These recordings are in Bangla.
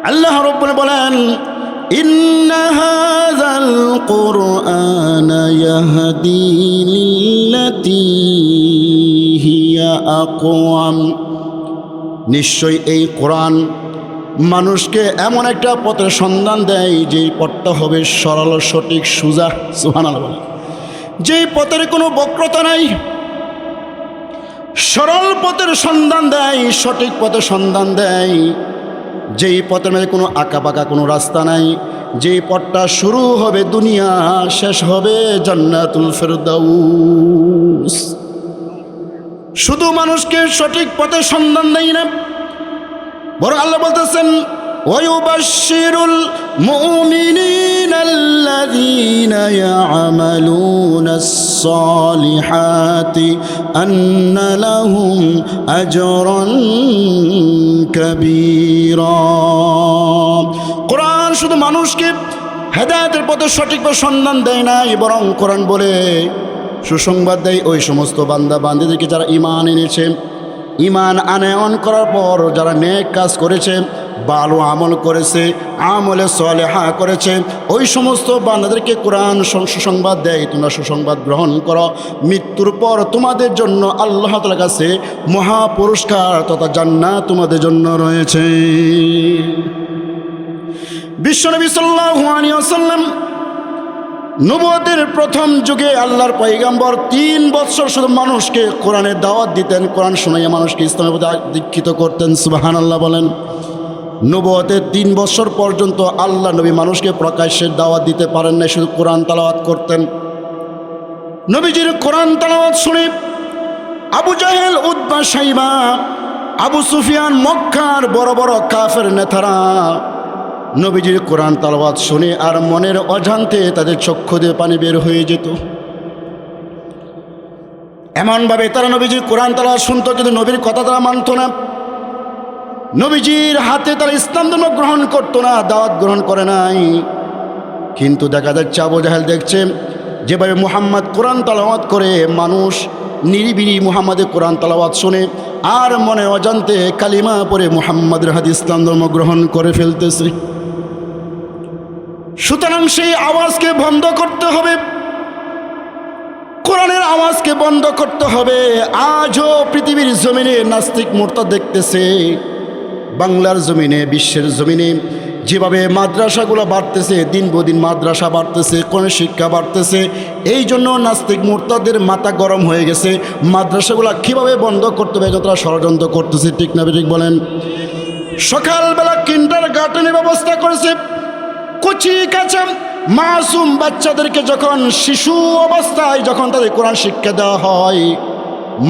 আল্লাহ রাব্বুল বলেন, ইন্না হাযাল কুরআনা ইয়াহদি লিল্লাতী হিয়া আকওয়াম। নিশ্চয়ই এই কোরআন মানুষকে এমন একটা পথের সন্ধান দেয় যেই পথটা হবে সরল, সঠিক, সোজা। সুবহানাল্লাহ বলেন। যেই পথের কোনো বক্রতা নাই, সরল পথের সন্ধান দেয়, সঠিক পথের সন্ধান দেয়। যেই পথের মধ্যে কোনো আঁকাবাঁকা কোনো রাস্তা নাই, যেই পথটা শুরু হবে দুনিয়া, শেষ হবে জান্নাতুল ফেরদাউস। শুধু মানুষকে সঠিক পথের সন্ধান দেয় না, বরং আল্লাহ বলতেছেন, ওয়ায়ুবাশশিরুল মুমিনিনাল্লাযীনা ইয়া'মালুনাস সালিহাতি আন্না লাহুম আজরান কাবীরা। কোরআন শুধু মানুষকে হেদায়েতের পথে সঠিক পথ সন্ধান দেয় না, বরং কোরআন বলে সুসংবাদ দেয় ওই সমস্ত বান্দা বান্দীদেরকে যারা ঈমান এনেছে, ঈমান আনয়ন করার পর যারা নেক কাজ করেছে, ভালো আমল করেছে, আমলে সালেহা করেছে, ওই সমস্ত বান্দাদেরকে কোরআন সুসংবাদ দেয়, তোমরা সুসংবাদ গ্রহণ করো। মৃত্যুর পর তোমাদের জন্য আল্লাহ তাআলার কাছে মহা পুরস্কার তথা জান্নাত তোমাদের জন্য রয়েছে। বিশ্বনবী সাল্লাল্লাহু আলাইহি ওয়াসাল্লাম নবুয়তের প্রথম যুগে আল্লাহর পয়গম্বর 3 বছর শুধু মানুষকে কোরআনের দাওয়াত দিতেন, কোরআন শুনাইয়া মানুষকে ইসলামের প্রতি দীক্ষিত করতেন। সুবহানাল্লাহ বলেন। নবুয়তের 3 বছর পর্যন্ত আল্লাহ নবী মানুষকে প্রকাশ্যে দাওয়াত দিতে পারেন না, শুধু কোরআন তেলাওয়াত করতেন। নবীজির কোরআন তেলাওয়াত শুনে আবু জাহেল, উতবা, শাইবা, আবু সুফিয়ান, মক্কার বড় বড় কাফের নেতারা নবীজির কোরআন তেলাওয়াত শুনে আর মনের অজান্তে তাদের চক্ষু দিয়ে পানি বের হয়ে যেত। এমনভাবে তারা নবীজির কোরআন তেলাওয়াত শুনতো, কিন্তু নবীর কথা তারা মানত না। নবীজির হাতে তারা ইসলাম ধর্ম গ্রহণ করতো না, দাওয়াত গ্রহণ করে নাই। কিন্তু দেখা যাচ্ছে আবু জাহেল দেখছে যেভাবে মুহাম্মদ কোরআন তেলাওয়াত করে, মানুষ নিরিবিলি মুহাম্মাদের কোরআন তেলাওয়াত শুনে আর মনে অজান্তে কালিমা পড়ে মুহাম্মাদের হাতে ইসলাম ধর্ম গ্রহণ করে ফেলতেছে। সুতরাং সেই আওয়াজকে বন্ধ করতে হবে, কোরআনের আওয়াজকে বন্ধ করতে হবে। আজও পৃথিবীর জমিনে নাস্তিক মুরতাদ দেখতেছে, বাংলার জমিনে, বিশ্বের জমিনে যেভাবে মাদ্রাসাগুলো বাড়তেছে, দিন বদিন মাদ্রাসা বাড়তেছে, কোরআন শিক্ষা বাড়তেছে, এই জন্য নাস্তিক মুরতাদের মাথা গরম হয়ে গেছে। মাদ্রাসাগুলো কীভাবে বন্ধ করতে হবে যতটা ষড়যন্ত্র করতেছে, ঠিক না ঠিক বলেন? সকালবেলা কিন্ডারগার্টেনের ব্যবস্থা করেছে, কচি কাঁচা মাসুম বাচ্চাদেরকে যখন শিশু অবস্থায় যখন তাদের কোরআন শিক্ষা দেওয়া হয়,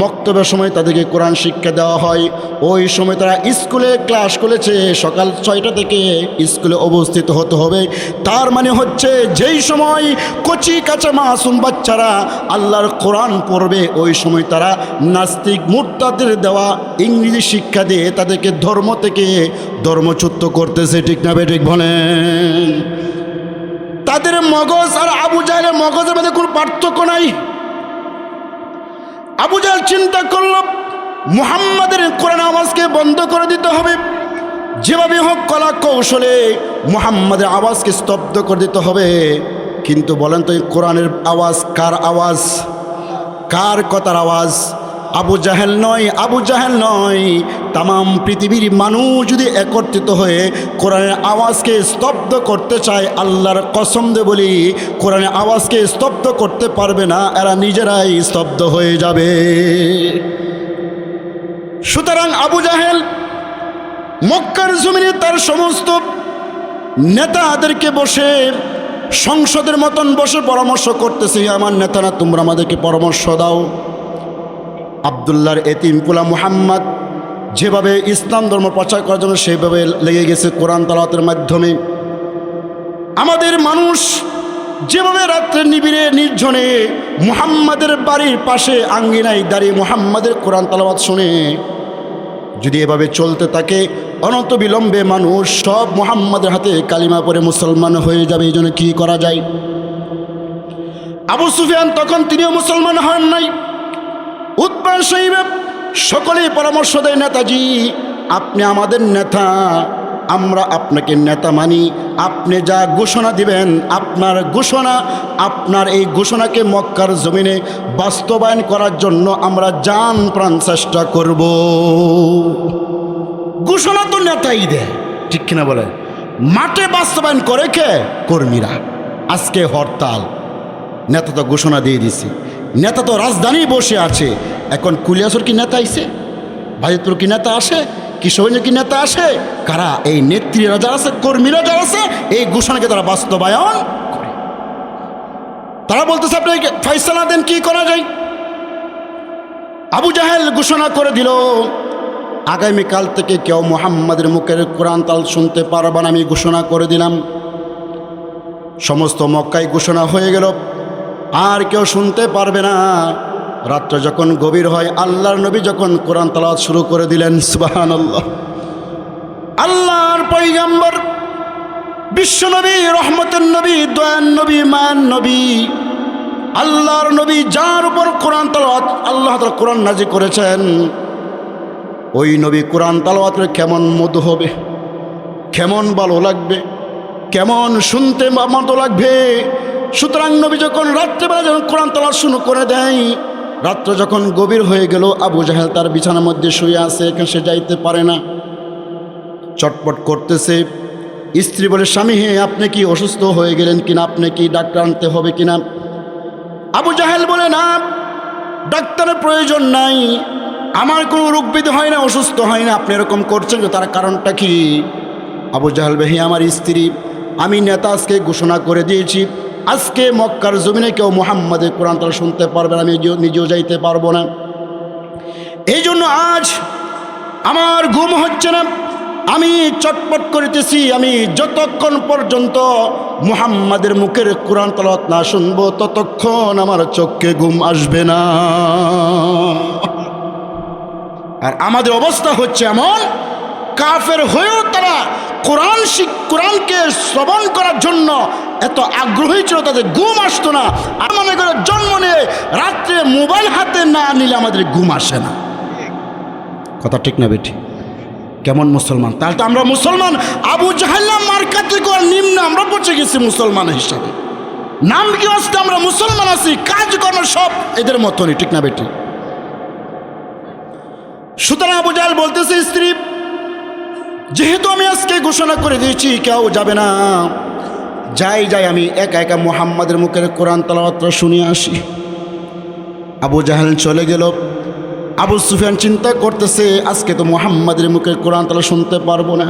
মক্তবের সময় তাদেরকে কোরআন শিক্ষা দেওয়া হয়, ওই সময় তারা স্কুলে ক্লাস করেছে, সকাল 6টা থেকে স্কুলে উপস্থিত হতে হবে। তার মানে হচ্ছে যেই সময় কচি কাঁচা মাসুম বাচ্চারা আল্লাহর কোরআন পড়বে, ওই সময় তারা নাস্তিক মুরতাদের দেওয়া ইংরেজি শিক্ষা দিয়ে তাদেরকে ধর্ম থেকে ধর্মচ্যুত করতেছে, ঠিক না ঠিক বলেন? তাদের মগজ আর আবু জাহেলের মগজের মধ্যে কোনো পার্থক্য নাই। আবু জাহেল চিন্তা করল মুহাম্মাদের কোরআন আওয়াজকে বন্ধ করে দিতে হবে, যেভাবে হোক কলা কৌশলে মুহাম্মাদের আওয়াজকে স্তব্ধ করে দিতে হবে। কিন্তু বলেন তো, এই কোরআনের আওয়াজ কার আওয়াজ? কার কথার আওয়াজ? আবু জাহেল নয়, আবু জাহেল নয়। তামাম পৃথিবীর মানুষ যদি একত্রিত হয়ে কোরআনের আওয়াজকে স্তব্ধ করতে চায়, আল্লাহর কসম দিয়ে বলি, কোরআনের আওয়াজকে স্তব্ধ করতে পারবে না, এরা নিজেরাই স্তব্ধ হয়ে যাবে। সুতরাং আবু জাহেল মক্কার জমিনে তার সমস্ত নেতাদেরকে বসে সংসদের মতন বসে পরামর্শ করতেছে, আমার নেতারা তোমরা আমাদেরকে পরামর্শ দাও। আব্দুল্লাহর এতিম পোলা মুহাম্মদ যেভাবে ইসলাম ধর্ম প্রচার করার জন্য সেভাবে লেগে গেছে কোরআন তেলাওয়াতের মাধ্যমে। আমাদের মানুষ যেভাবে রাত্রে নিবিড়ে নির্জনে মুহাম্মাদের বাড়ির পাশে আঙ্গিনায় দাঁড়িয়ে মুহাম্মাদের কোরআন তেলাওয়াত শুনে, যদি এভাবে চলতে থাকে অনন্ত বিলম্বে মানুষ সব মুহাম্মাদের হাতে কালিমা পড়ে মুসলমান হয়ে যাবে। এই জন্য কী করা যায়? আবু সুফিয়ান তখন তিনিও মুসলমান হন নাই। উতবা, শাইবা সকলেই পরামর্শ দেয়, নেতাজি আপনি আমাদের নেতা, আমরা আপনাকে নেতা মানি, আপনি যা ঘোষণা দিবেন আপনার ঘোষণা, আপনার এই ঘোষণাকে মক্কার জমিনে বাস্তবায়ন করার জন্য আমরা জান প্রাণ চেষ্টা করব। ঘোষণা তো নেতাই দেয়, ঠিক কিনা বলে? মাঠে বাস্তবায়ন করে কে? কর্মীরা। আজকে হরতাল, নেতা তো ঘোষণা দিয়ে দিছে, নেতা তো রাজধানী বসে আছে। এখন কুলিয়াসর কি নেতা আইছে? বাজিতপুর কি নেতা আসে? কিশোরগঞ্জে কি নেতা আসে? কারা? এই নেত্রীরা যারা আছে, কর্মীরা যারা আছে, এই ঘোষণাকে তারা বাস্তবায়ন করে। তারা বলতেছে আপনি ফয়সালা দেন, কি করা যায়? আবু জাহেল ঘোষণা করে দিল, আগামীকাল থেকে কেউ মুহাম্মাদের মুখের কোরআন তাল শুনতে পারবে না, আমি ঘোষণা করে দিলাম। সমস্ত মক্কায় ঘোষণা হয়ে গেল, আর কেউ শুনতে পারবে না। রাত্র যখন গভীর হয়, আল্লাহর নবী যখন কোরআন তেলাওয়াত শুরু করে দিলেন, সুবহানাল্লাহ, আল্লাহর পয়গম্বর বিশ্বনবী, রহমতের নবী, দয়ার নবী, মায়ার নবী, আল্লাহর নবী, যার উপর কোরআন তেলাওয়াত আল্লাহ তাআলা কোরআন নাজিল করেছেন, ওই নবী কোরআন তেলাওয়াতের কেমন মধু হবে, কেমন ভালো লাগবে, কেমন শুনতে মতো লাগবে। সুতরাং নবী যখন রাত্রেবেলা যখন কোরআন তেলাওয়াত শুরু করে দেয়, রাত্র যখন গভীর হয়ে গেল, আবু জাহেল তার বিছানার মধ্যে শুয়ে আছে, এখানে সে যাইতে পারে না, চটপট করতেছে। স্ত্রী বলে, স্বামী হে, আপনি কি অসুস্থ হয়ে গেলেন কিনা? আপনি কি ডাক্তার আনতে হবে কিনা? আবু জাহেল বলে, না, ডাক্তারের প্রয়োজন নাই, আমার কোনো রোগবিধি হয় না, অসুস্থ হয় না। আপনি এরকম করছেন যে, তার কারণটা কি? আবু জাহেল বলে, হে আমার স্ত্রী, আমি নেতা আজকে ঘোষণা করে দিয়েছি, আজকে মক্কার জমিনে কেউ মুহাম্মাদের কোরআন তারা শুনতে পারবে না, আমি নিজেও যাইতে পারবো না। এই জন্য আজ আমার ঘুম হচ্ছে না, আমি চটপট করিতেছি, আমি যতক্ষণ পর্যন্ত মুহাম্মাদের মুখের কোরআন তেলাওয়াত না শুনবো ততক্ষণ আমার চোখে ঘুম আসবে না। আর আমাদের অবস্থা হচ্ছে এমন, কাফের হয়েও তারা কোরআনকে শ্রবণ করার জন্য এত আগ্রহী ছিল, তাদের ঘুম আসতো না। আর মনে করে জন্ম নিয়ে রাত্রে মোবাইল হাতে না নিলে আমাদের ঘুম আসে না। কথা ঠিক না বেটি? কেমন মুসলমান? তাহলে তো আমরা মুসলমান আবু জাহেল মার্কা থেকে নিম্ন আমরা পৌঁছে গেছি মুসলমান হিসাবে। নাম কি আসতে আমরা মুসলমান আছি, কাজকর্ম সব এদের মতনই, ঠিক না বেটি? সুতরাং আবু জাহেল বলতেছে, স্ত্রী, যেহেতু আমি আজকে ঘোষণা করে দিয়েছি কেউ যাবে না, যাই আমি একা একা মুহাম্মাদের মুখের কোরআন তেলাওয়াত শুনে আসি। আবু জাহেল চলে গেল। আবু সুফিয়ান চিন্তা করতেছে, আজকে তো মুহাম্মাদের মুখের কোরআন তেলাওয়াত শুনতে পারবো না,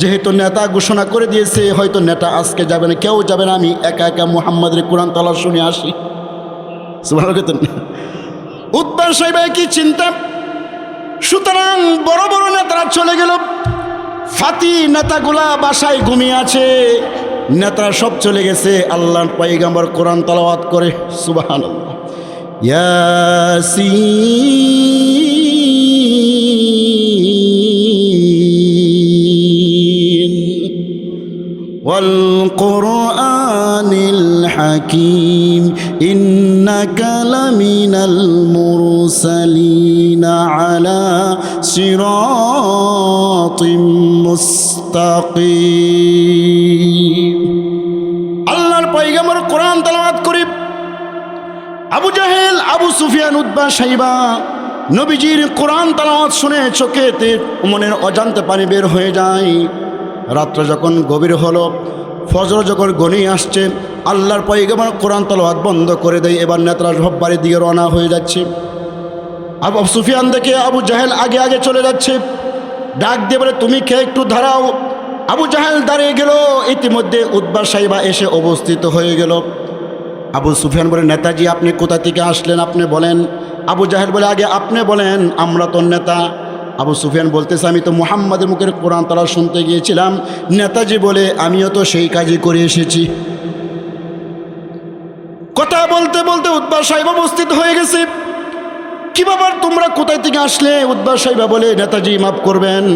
যেহেতু নেতা ঘোষণা করে দিয়েছে, হয়তো নেতা আজকে যাবে না, কেউ যাবে না, আমি একা একা মুহাম্মাদের কোরআন তেলাওয়াত শুনে আসি। সুবহানাল্লাহ। উতবা সাহেব কি চিন্তা। সুতরাং বড় বড় নেতারা চলে গেল, ফাতি নেতাগুলা বাসায় ঘুমিয়ে আছে, নেতারা সব চলে গেছে। আল্লাহর পয়গম্বর কোরআন তেলাওয়াত করে, সুবহানাল্লাহ, ইয়াসিন ওয়াল কুরআনিল হাকীম ইন্নাকা লামিনাল মুরসালিন আলা সিরাতিম মুস্তাকিম। আল্লাহর পয়গম্বর কোরআন তেলাওয়াত করে আবু জাহেল, আবু সুফিয়ান, উতবা সাইবা নবীজির কোরআন তেলাওয়াত শুনে চোখেতে মনের অজান্তে পানি বের হয়ে যায়। রাত্র যখন গভীর হলো, ফজর যখন ঘনিয়ে আসছে, আল্লাহর পয়গম্বর কোরআন তেলাওয়াত বন্ধ করে দেয়। এবার নেতারা সব বাড়ির দিকে রওনা হয়ে যাচ্ছে। আবু সুফিয়ান দেখে আবু জাহেল আগে আগে চলে যাচ্ছে, ডাক দিয়ে বলে, তুমি খেয়ে একটু দাঁড়াও। আবু জাহেল দাঁড়িয়ে গেল। ইতিমধ্যে উতবা সাইবা এসে উপস্থিত হয়ে গেল। আবু সুফিয়ান বলে, নেতাজি আপনি কোথা থেকে আসলেন, আপনি বলেন। আবু জাহেল বলে, আগে আপনি বলেন, আমরা তো নেতা। আবু সুফিয়ান বলতেছে, আমি তো মুহাম্মাদের মুখের কোরআন তেলাওয়াত শুনতে গিয়েছিলাম। নেতাজি বলে, আমিও তো সেই কাজই করে এসেছি। কথা বলতে বলতে উতবা সাহেব উপস্থিত হয়ে গেছে। কি ব্যাপার, তোমরা কোথায় থেকে আসলে? উতবা সাহেব বলে, নেতাজি মাফ করবেন,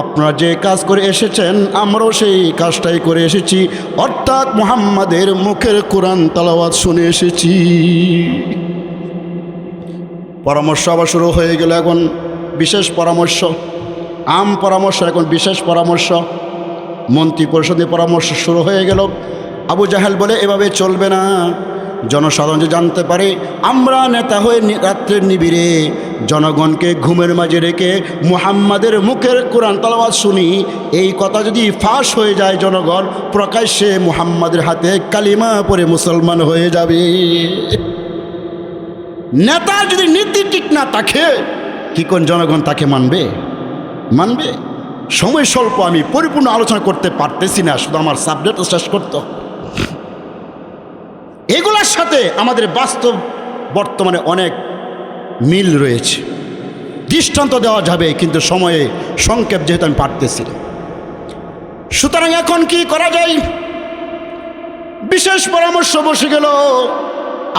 আপনারা যে কাজ করে এসেছেন আমরাও সেই কাজটাই করে এসেছি, অর্থাৎ মুহাম্মাদের মুখের কোরআন তেলাওয়াত শুনে এসেছি। পরামর্শ আবার শুরু হয়ে গেল। এখন বিশেষ পরামর্শ, আম পরামর্শ, এখন বিশেষ পরামর্শ, মন্ত্রী পরিষদের পরামর্শ শুরু হয়ে গেল। আবু জাহেল বলে এভাবে চলবে না, জনসাধারণ যে জানতে পারে আমরা নেতা হয়ে রাত্রের নিবিড়ে জনগণকে ঘুমের মাঝে রেখে মুহাম্মাদের মুখের কোরআন তেলাওয়াত শুনি, এই কথা যদি ফাঁস হয়ে যায় জনগণ প্রকাশ্যে মুহাম্মাদের হাতে কালিমা পড়ে মুসলমান হয়ে যাবে। নেতা যদি নীতি ঠিক না থাকে কি কোন জনগণ তাকে মানবে? মানবে? সময় স্বল্প, আমি পরিপূর্ণ আলোচনা করতে পারতেছি না, শুধু আমার সাবজেক্ট শেষ করতে। এগুলোর সাথে আমাদের বাস্তব বর্তমানে অনেক মিল রয়েছে, দৃষ্টান্ত দেওয়া যাবে, কিন্তু সময়ে সংক্ষেপ যেহেতু আমি পারতেছি না। সুতরাং এখন কি করা যায়? বিশেষ পরামর্শ বসে গেল।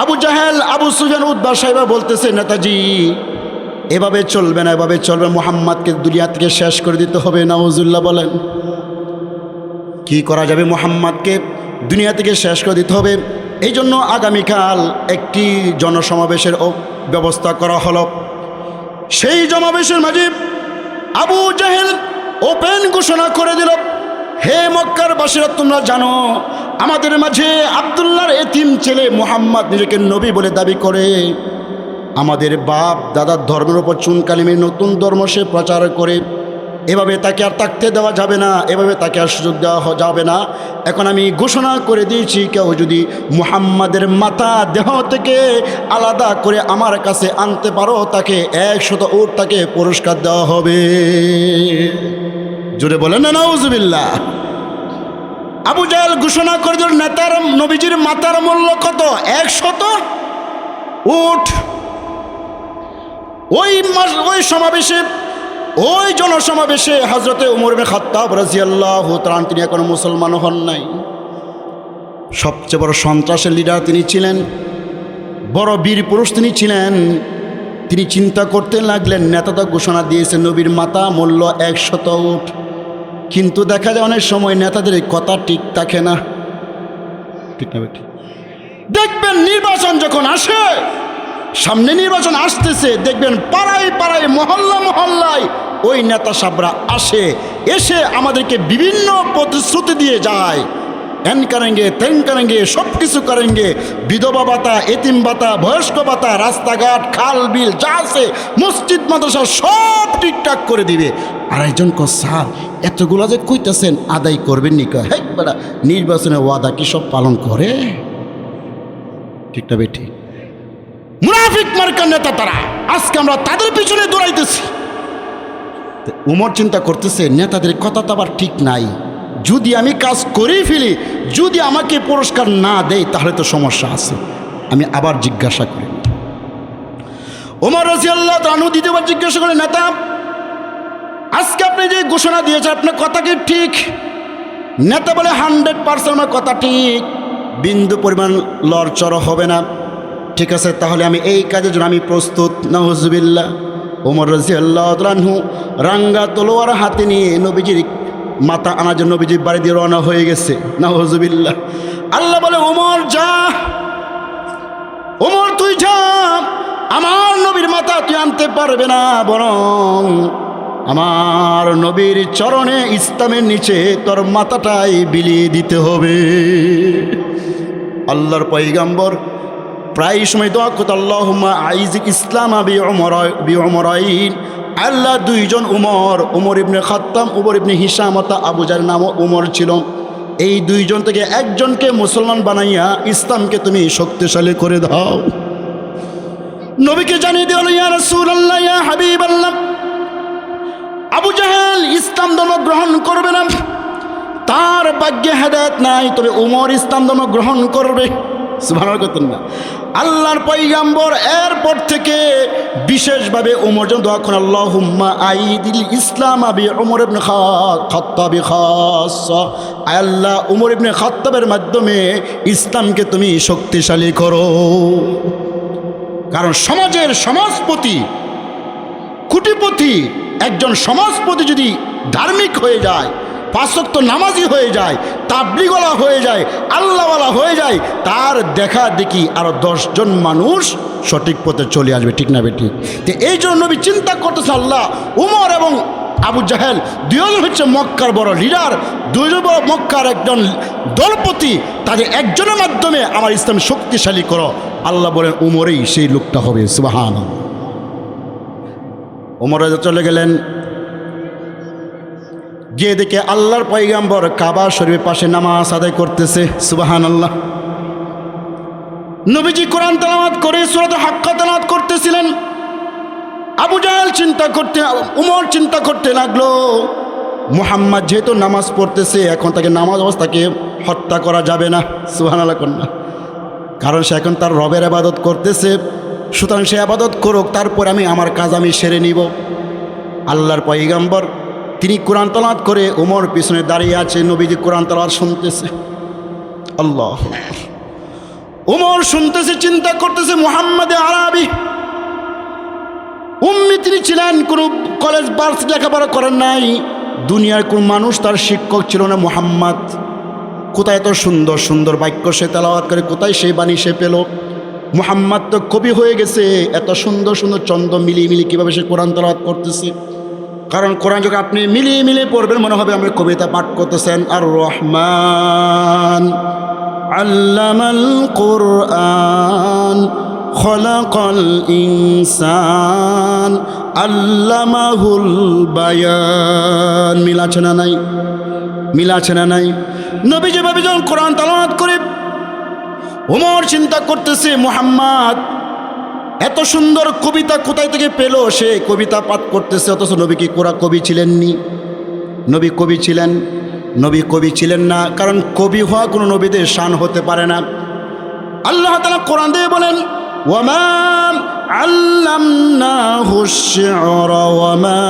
আবু জাহেল, আবু সুফিয়ান, উতবা সাহেবা বলতেছে নেতাজি এভাবে চলবে না, এভাবে চলবে, মুহাম্মাদকে দুনিয়া থেকে শেষ করে দিতে হবে। নাউজুল্লাহ বলেন। কি করা যাবে? মুহাম্মাদকে দুনিয়া থেকে শেষ করে দিতে হবে। এই জন্য আগামীকাল একটি জনসমাবেশের ব্যবস্থা করা হলো। সেই সমাবেশের মাঝে আবু জাহেল ওপেন ঘোষণা করে দিল, হে মক্কার বাসীরা, তোমরা জানো আমাদের মাঝে আব্দুল্লাহর এতিম ছেলে মুহাম্মদ নিজেকে নবী বলে দাবি করে। আমাদের বাপ দাদার ধর্মের ওপর চুনকালিমে নতুন ধর্ম সে প্রচার করে। এভাবে তাকে আর থাকতে দেওয়া যাবে না, এভাবে তাকে আর সুযোগ দেওয়া যাবে না। এখন আমি ঘোষণা করে দিয়েছি, কেউ যদি মুহাম্মাদের মাথা দেহ থেকে আলাদা করে আমার কাছে আনতে পারো তাকে 100 উট তাকে পুরস্কার দেওয়া হবে। জোরে বলেন না নাউজুবিল্লাহ। আবু জাহেল ঘোষণা করে দিল নেতার নবীজির মাথার মূল্য কত? 100 উট। ওই সমাবেশে, ওই জনসমাবেশে হযরতে উমর ইবনে খাত্তাব রাদিয়াল্লাহু তাআলা, তিনি এখনো মুসলমান হন নাই, সবচেয়ে বড় সন্ত্রাসের লিডার তিনি ছিলেন, বড় বীর পুরুষ তিনি ছিলেন। তিনি চিন্তা করতে লাগলেন, নেতা তো ঘোষণা দিয়েছে নবীর মাথা মূল্য 100 উট, কিন্তু দেখা যায় অনেক সময় নেতাদের কথা ঠিক থাকে না, ঠিক না বেটি? দেখবেন নির্বাচন যখন আসে, সামনে নির্বাচন আসতেছে, দেখবেন পাড়ায় পাড়ায় মহল্লা মহল্লায় ওই নেতা সাবরা আসে, এসে আমাদেরকে বিভিন্ন প্রতিশ্রুতি দিয়ে যায়, এন করেঙ্গে তেন করেঙ্গে, সব কিছু করেঙ্গে, বিধবা ভাতা, এতিম ভাতা, বয়স্ক ভাতা, রাস্তাঘাট, খাল বিল যা আছে, মসজিদ মাদ্রাসা সব ঠিকঠাক করে দিবে। আর একজন স্যার এতগুলা যে কইতেছেন আদায় করবেন নি? হ্যাঁ বেটা, নির্বাচনের ওয়াদা কি সব পালন করে? ঠিকটা বেঠি? মুনাফিক মার্কার নেতা তারা, আজকে আমরা তাদের পিছনে দৌড়াইতেছি। উমর চিন্তা করতেছে নেতাদের কথা তো আবার ঠিক নাই, যদি আমি কাজ করেই ফেলি, যদি আমাকে পুরস্কার না দেয় তাহলে তো সমস্যা আছে। আমি আবার জিজ্ঞাসা করি, ওমর রাদিয়াল্লাহু তাআলা আনহু দ্বিতীয়বার জিজ্ঞাসা করে, নেতা আজকে আপনি যে ঘোষণা দিয়েছেন আপনার কথা কি ঠিক? নেতা বলে 100% আমার কথা ঠিক, বিন্দু পরিমাণ লড়চড় হবে না। ঠিক আছে, তাহলে আমি এই কাজের জন্য আমি প্রস্তুত। নাউজুবিল্লাহ। ওমর রাদিয়াল্লাহু তাআলা আনহু রাঙ্গা তলোয়ার হাতে নিয়ে নবীজির মাথা আনার জন্য নবীজির বাড়ি দিয়ে রওনা হয়ে গেছে। নাউজুবিল্লাহ। আল্লাহ বলে, ওমর যা, ওমর তুই যা, আমার নবীর মাথা তুই আনতে পারবে না, বরং আমার নবীর চরণে ইসলামের নিচে তোর মাথাটাই বিলিয়ে দিতে হবে। আল্লাহর পয়গম্বর প্রায় সময় দোয়া করত, আল্লাহুম্মা আইজিক ইসলাম বি উমরাইন। আল্লাহ দুইজন উমর, উমর ইবনে খাত্তাব, উমর ইবনে হিশাম, অর্থাৎ আবু জাহল নামও উমর ছিল। এই দুইজন থেকে একজনকে মুসলমান বানাইয়া ইসলামকে তুমি শক্তিশালী করে দাও। নবীকে জানিয়ে দিল, ইয়া রাসূলুল্লাহ, ইয়া হাবিবাল্লাহ, আবু জাহেল ইসলাম ধর্ম গ্রহণ করবে না, তার ভাগ্যে হেদায়েত নাই, তবে উমর ইসলাম ধর্ম গ্রহণ করবে। সুবহানাল্লাহ করতেন না আল্লাহর পয়গম্বর। এরপর থেকে বিশেষভাবে উমর যেন দোয়া করেন, আল্লাহুম্মা আইদিল ইসলাম বি উমর ইবনে খাত্তাব খাসসা। আল্লাহ উমর ইবনে খাত্তাবের মাধ্যমে ইসলামকে তুমি শক্তিশালী করো। কারণ সমাজের সমাজপতি, কুটিপতি, একজন সমাজপতি যদি ধার্মিক হয়ে যায়, 5 ওয়াক্ত নামাজি হয়ে যায়, তাবলীগওয়ালা হয়ে যায়, আল্লাহওয়ালা হয়ে যায়, তার দেখা দেখি আরো 10 জন মানুষ সঠিক পথে চলে আসবে। ঠিক না বেটি? তো এই জন্য নবী চিন্তা করতেছে, আল্লাহ উমর এবং আবু জাহেল, দুজন হচ্ছে মক্কার বড় লিডার, দুজন বড় মক্কার একজন দলপতি, তাদের একজনের মাধ্যমে আমার ইসলাম শক্তিশালী করো। আল্লাহ বলেন উমরেই সেই লোকটা হবে। সুবহানাল্লাহ। উমর চলে গেলেন, গিয়ে দেখে আল্লাহর পয়গম্বর কাবা শরীফের পাশে নামাজ আদায় করতেছে। সুবহানাল্লাহ। নবীজি কোরআন তেলাওয়াত করে সূরা হাক্কা তেলাওয়াত করতেছিলেন। আবু জাহেল উমর চিন্তা করতে লাগলো, মুহাম্মদ যেহেতু নামাজ পড়তেছে, এখন তাকে নামাজ অবস্থাকে হত্যা করা যাবে না। সুবহানাল্লাহ কন্যা, কারণ সে এখন তার রবের ইবাদত করতেছে, সুতরাং সে ইবাদত করুক, তারপর আমি আমার কাজ আমি সেরে নিব। আল্লাহর পয়গম্বর তিনি কোরআন তেলাওয়াত করে উমর পিছনে দাঁড়িয়ে আছে, নবীজি কোরআন তেলাওয়াত শুনতেছে। আল্লাহ, উমর শুনতেছে, চিন্তা করতেছে মুহাম্মদ আরবি উম্মি তিনি ছিলেন, কোনো কলেজ ভার্সিটি লেখাপড়া করেন নাই, দুনিয়ার কোন মানুষ তার শিক্ষক ছিল না। মুহাম্মদ কোথায় এত সুন্দর সুন্দর বাক্য সে তেলাওয়াত করে, কোথায় সেই বাণী সে পেল? মুহাম্মদ তো কবি হয়ে গেছে, এত সুন্দর সুন্দর ছন্দ মিলিয়ে মিলিয়ে কীভাবে সে কোরআন তেলাওয়াত করতেছে? কারণ কোরআন যখন আপনি মিলিয়ে মিলিয়ে পড়বেন মনে হবে আপনি কবিতা পাঠ করতেছেন। আর রহমান আল্লামাল কুরআন খলাকাল ইনসান আল্লামাহুল বায়ান। মিল আছে না নাই? মিল আছে না নাই? নবী যেভাবে যখন কোরআন তেলাওয়াত করে, ওমর চিন্তা করতেছে মুহাম্মদ এত সুন্দর কবিতা কোথায় থেকে পেল? সে কবিতা পাঠ করতেছে, অথচ নবী কি কবি ছিলেননি? নবী কবি ছিলেন? নবী কবি ছিলেন না, কারণ কবি হওয়া কোনো নবীদের শান হতে পারে না। আল্লাহ তাআলা কোরআন দিয়ে বলেন ওয়ামা আল্লামনাহু আশ-শি'রা ওয়ামা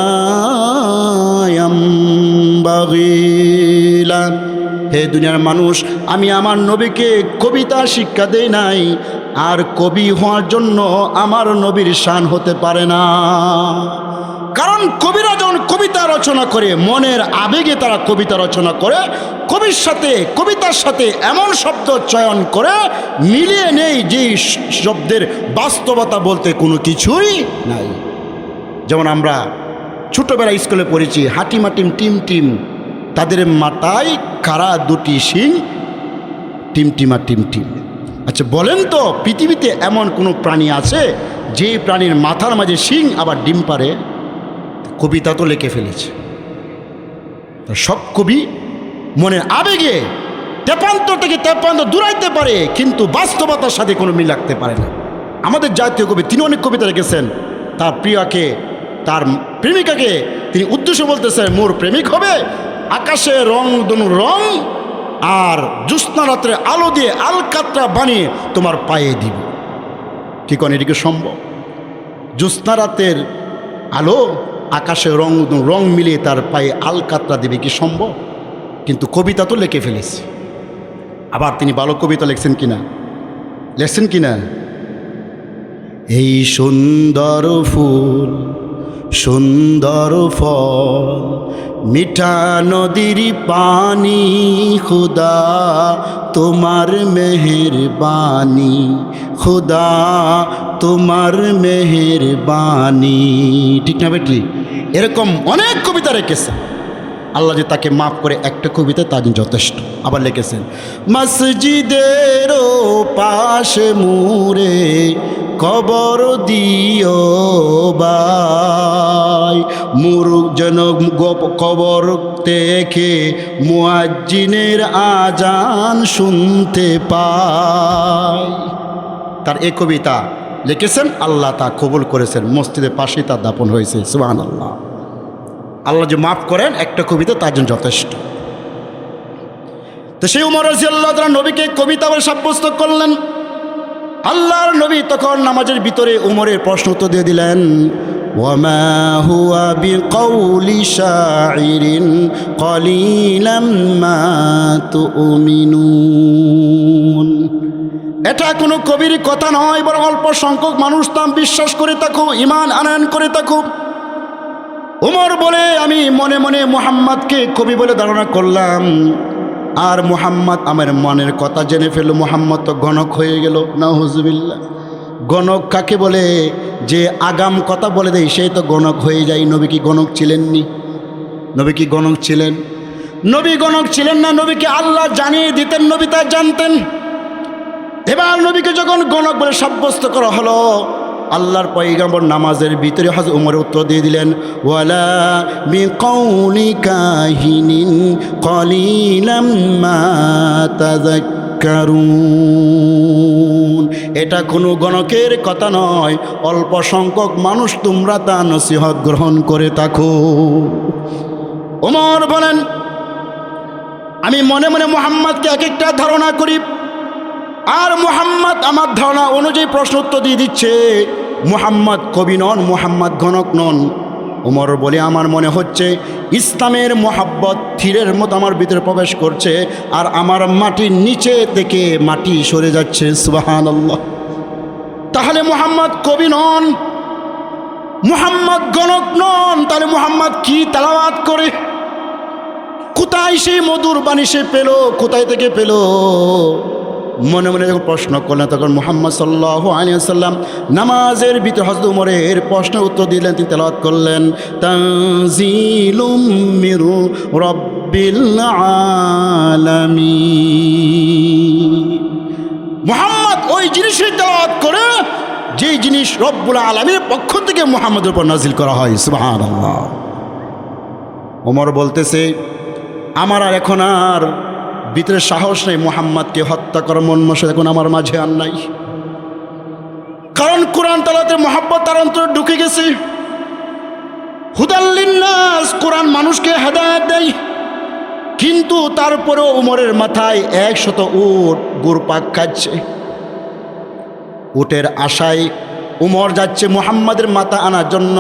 ইয়ানবাগি লা। হে দুনিয়ার মানুষ, আমি আমার নবীকে কবিতা শিক্ষা দেই নাই, আর কবি হওয়ার জন্য আমার নবীর শান হতে পারে না। কারণ কবিরা যখন কবিতা রচনা করে, মনের আবেগে তারা কবিতা রচনা করে, কবিতার সাথে এমন শব্দ চয়ন করে মিলিয়ে নেই যে শব্দের বাস্তবতা বলতে কোনো কিছুই নাই। যেমন আমরা ছোটবেলায় স্কুলে পড়েছি, হাটিমাটিম টিম টিম, তাদের মাথায় কারা দুটি শিং, টিমটিমা টিম টিম। আচ্ছা বলেন তো, পৃথিবীতে এমন কোনো প্রাণী আছে যে প্রাণীর মাথার মাঝে শিং আবার ডিম পারে? কবিতা তো লিখে ফেলেছে। সব কবি মনের আবেগে তেপান্তর থেকে তেপান্তর দূরাইতে পারে, কিন্তু বাস্তবতার সাথে কোনো মিল রাখতে পারে না। আমাদের জাতীয় কবি তিনি অনেক কবিতা লিখেছেন, তার প্রিয়াকে, তার প্রেমিকাকে তিনি উদ্দেশ্য বলতেছেন, মোর প্রেমিক হবে আকাশে রং দনু রং, আর জ্যোৎস্না রাত্রে আলো দিয়ে আলকাতরা বানিয়ে তোমার পায়ে দিব। কি কোন এটিকে সম্ভব? জ্যোৎস্না রাতের আলো আকাশে রং মিলিয়ে তার পায়ে আলকাতরা দেবে, কি সম্ভব? কিন্তু কবিতা তো লিখে ফেলেছে। আবার তিনি ভালো কবিতা লিখছেন কিনা? এই সুন্দর ফুল সুন্দর ফল মিঠা নদীর পানি, খুদা তোমার মেহেরবানি, খুদা তোমার মেহেরবানি। ঠিক না বেটি? এরকম অনেক কবিতা রেখেছে। আল্লাহ যে তাকে মাফ করে একটা কবিতা তার জন্য যথেষ্ট। আবার লিখেছেন মসজিদের পাশে মুরে কবর দিও ভাই, মুরুখ যেন কবর থেকে মুয়াজ্জিনের আজান শুনতে পায়। তার এই কবিতা লিখেছেন, আল্লাহ তা কবুল করেছেন, মসজিদের পাশেই তার দাপন হয়েছে। সুবহানাল্লাহ। আল্লাহ যে মাফ করেন একটা কবিতা তার জন্য যথেষ্ট। তো সেই উমর রাদিয়াল্লাহু তাআলা নবীকে কবিতা বলে সাব্যস্ত করলেন। আল্লাহর নবী তখন নামাজের ভিতরে উমরের প্রশ্ন উত্তর দিয়ে দিলেন, ওয়ামা হুয়া বিকাউলি শাইরিন কলিলাম মা তুমিনুন। এটা কোনো কবির কথা নয়, বরং অল্প সংখ্যক মানুষ তাম বিশ্বাস করে থাকুক, ঈমান আনয়ন করে থাকুক। উমর বলে, আমি মনে মনে মুহাম্মদকে কবি বলে ধারণা করলাম, আর মুহাম্মদ আমার মনের কথা জেনে ফেলল। মুহাম্মদ তো গণক হয়ে গেল। নাউজুবিল্লাহ। গণক কাকে বলে? যে আগাম কথা বলে দেয় সেই তো গণক হয়ে যায়। নবী কি গণক ছিলেননি? নবী কি গণক ছিলেন? নবী গণক ছিলেন না, নবীকে আল্লাহ জানিয়ে দিতেন, নবী তা জানতেন। এবার নবীকে যখন গণক বলে সাব্যস্ত করা হলো, আল্লাহর পয়গম্বর নামাজের ভিতরে হযরত ওমর উত্তর দিয়ে দিলেন, ওয়ালা বিকাউলি কাহিনিন কলিলাম মা তাযাক্কারুন। এটা কোনো গণকের কথা নয়, অল্প সংখ্যক মানুষ তোমরা তা নসিহত গ্রহণ করে থাকো। ওমর বলেন, আমি মনে মনে মুহাম্মদকে এক একটা ধারণা করি, আর মুহাম্মদ আমার ধারণা অনুযায়ী প্রশ্ন উত্তর দিয়ে দিচ্ছে। মুহাম্মদ কবি নন, মুহাম্মদ গণক নন। ওমর বলে, আমার মনে হচ্ছে ইসলামের মোহাব্বত তীরের মতো আমার ভিতরে প্রবেশ করছে, আর আমার মাটির নিচে থেকে মাটি সরে যাচ্ছে। সুবহানাল্লাহ। তাহলে মুহাম্মদ কবি নন, মুহাম্মদ গণক নন, তাহলে মুহাম্মদ কি তেলাওয়াত করে? কোথায় সেই মধুর বাণী সে পেল? কোথায় থেকে পেল? মনে মনে যখন প্রশ্ন করলেন, তখন মুহাম্মদ সাল্লাল্লাহু আলাইহি ওয়াসাল্লাম নামাজের ভিতরে হযরত ওমরের প্রশ্নের উত্তর দিলেন। তিনি তেলাওয়াত করলেন, তানজিলুম মির রাব্বিল আলামিন। মুহাম্মদ ওই জিনিসের তেলাওয়াত করে যেই জিনিস রব্বুল আলামিনের পক্ষ থেকে মুহাম্মদের উপর নাজিল করা হয়। সুবহানাল্লাহ। ওমর বলতেছে, আমার আর এখন আর ভিতরে সাহস নেই মুহাম্মদকে হত্যা করার মন মনসা এখন আমার মাঝে আর নাই। কারণ কোরআন তেলাওয়াতের মহব্বত তার অন্তরে ঢুকে গেছে। হুদাল লিন্নাস, কোরআন মানুষকে হেদায়েত দেয়। কিন্তু তারপরেও উমরের মাথায় 100 উট ঘুরপাক খাচ্ছে। উটের আশায় উমর যাচ্ছে মুহাম্মাদের মাথা আনার জন্য।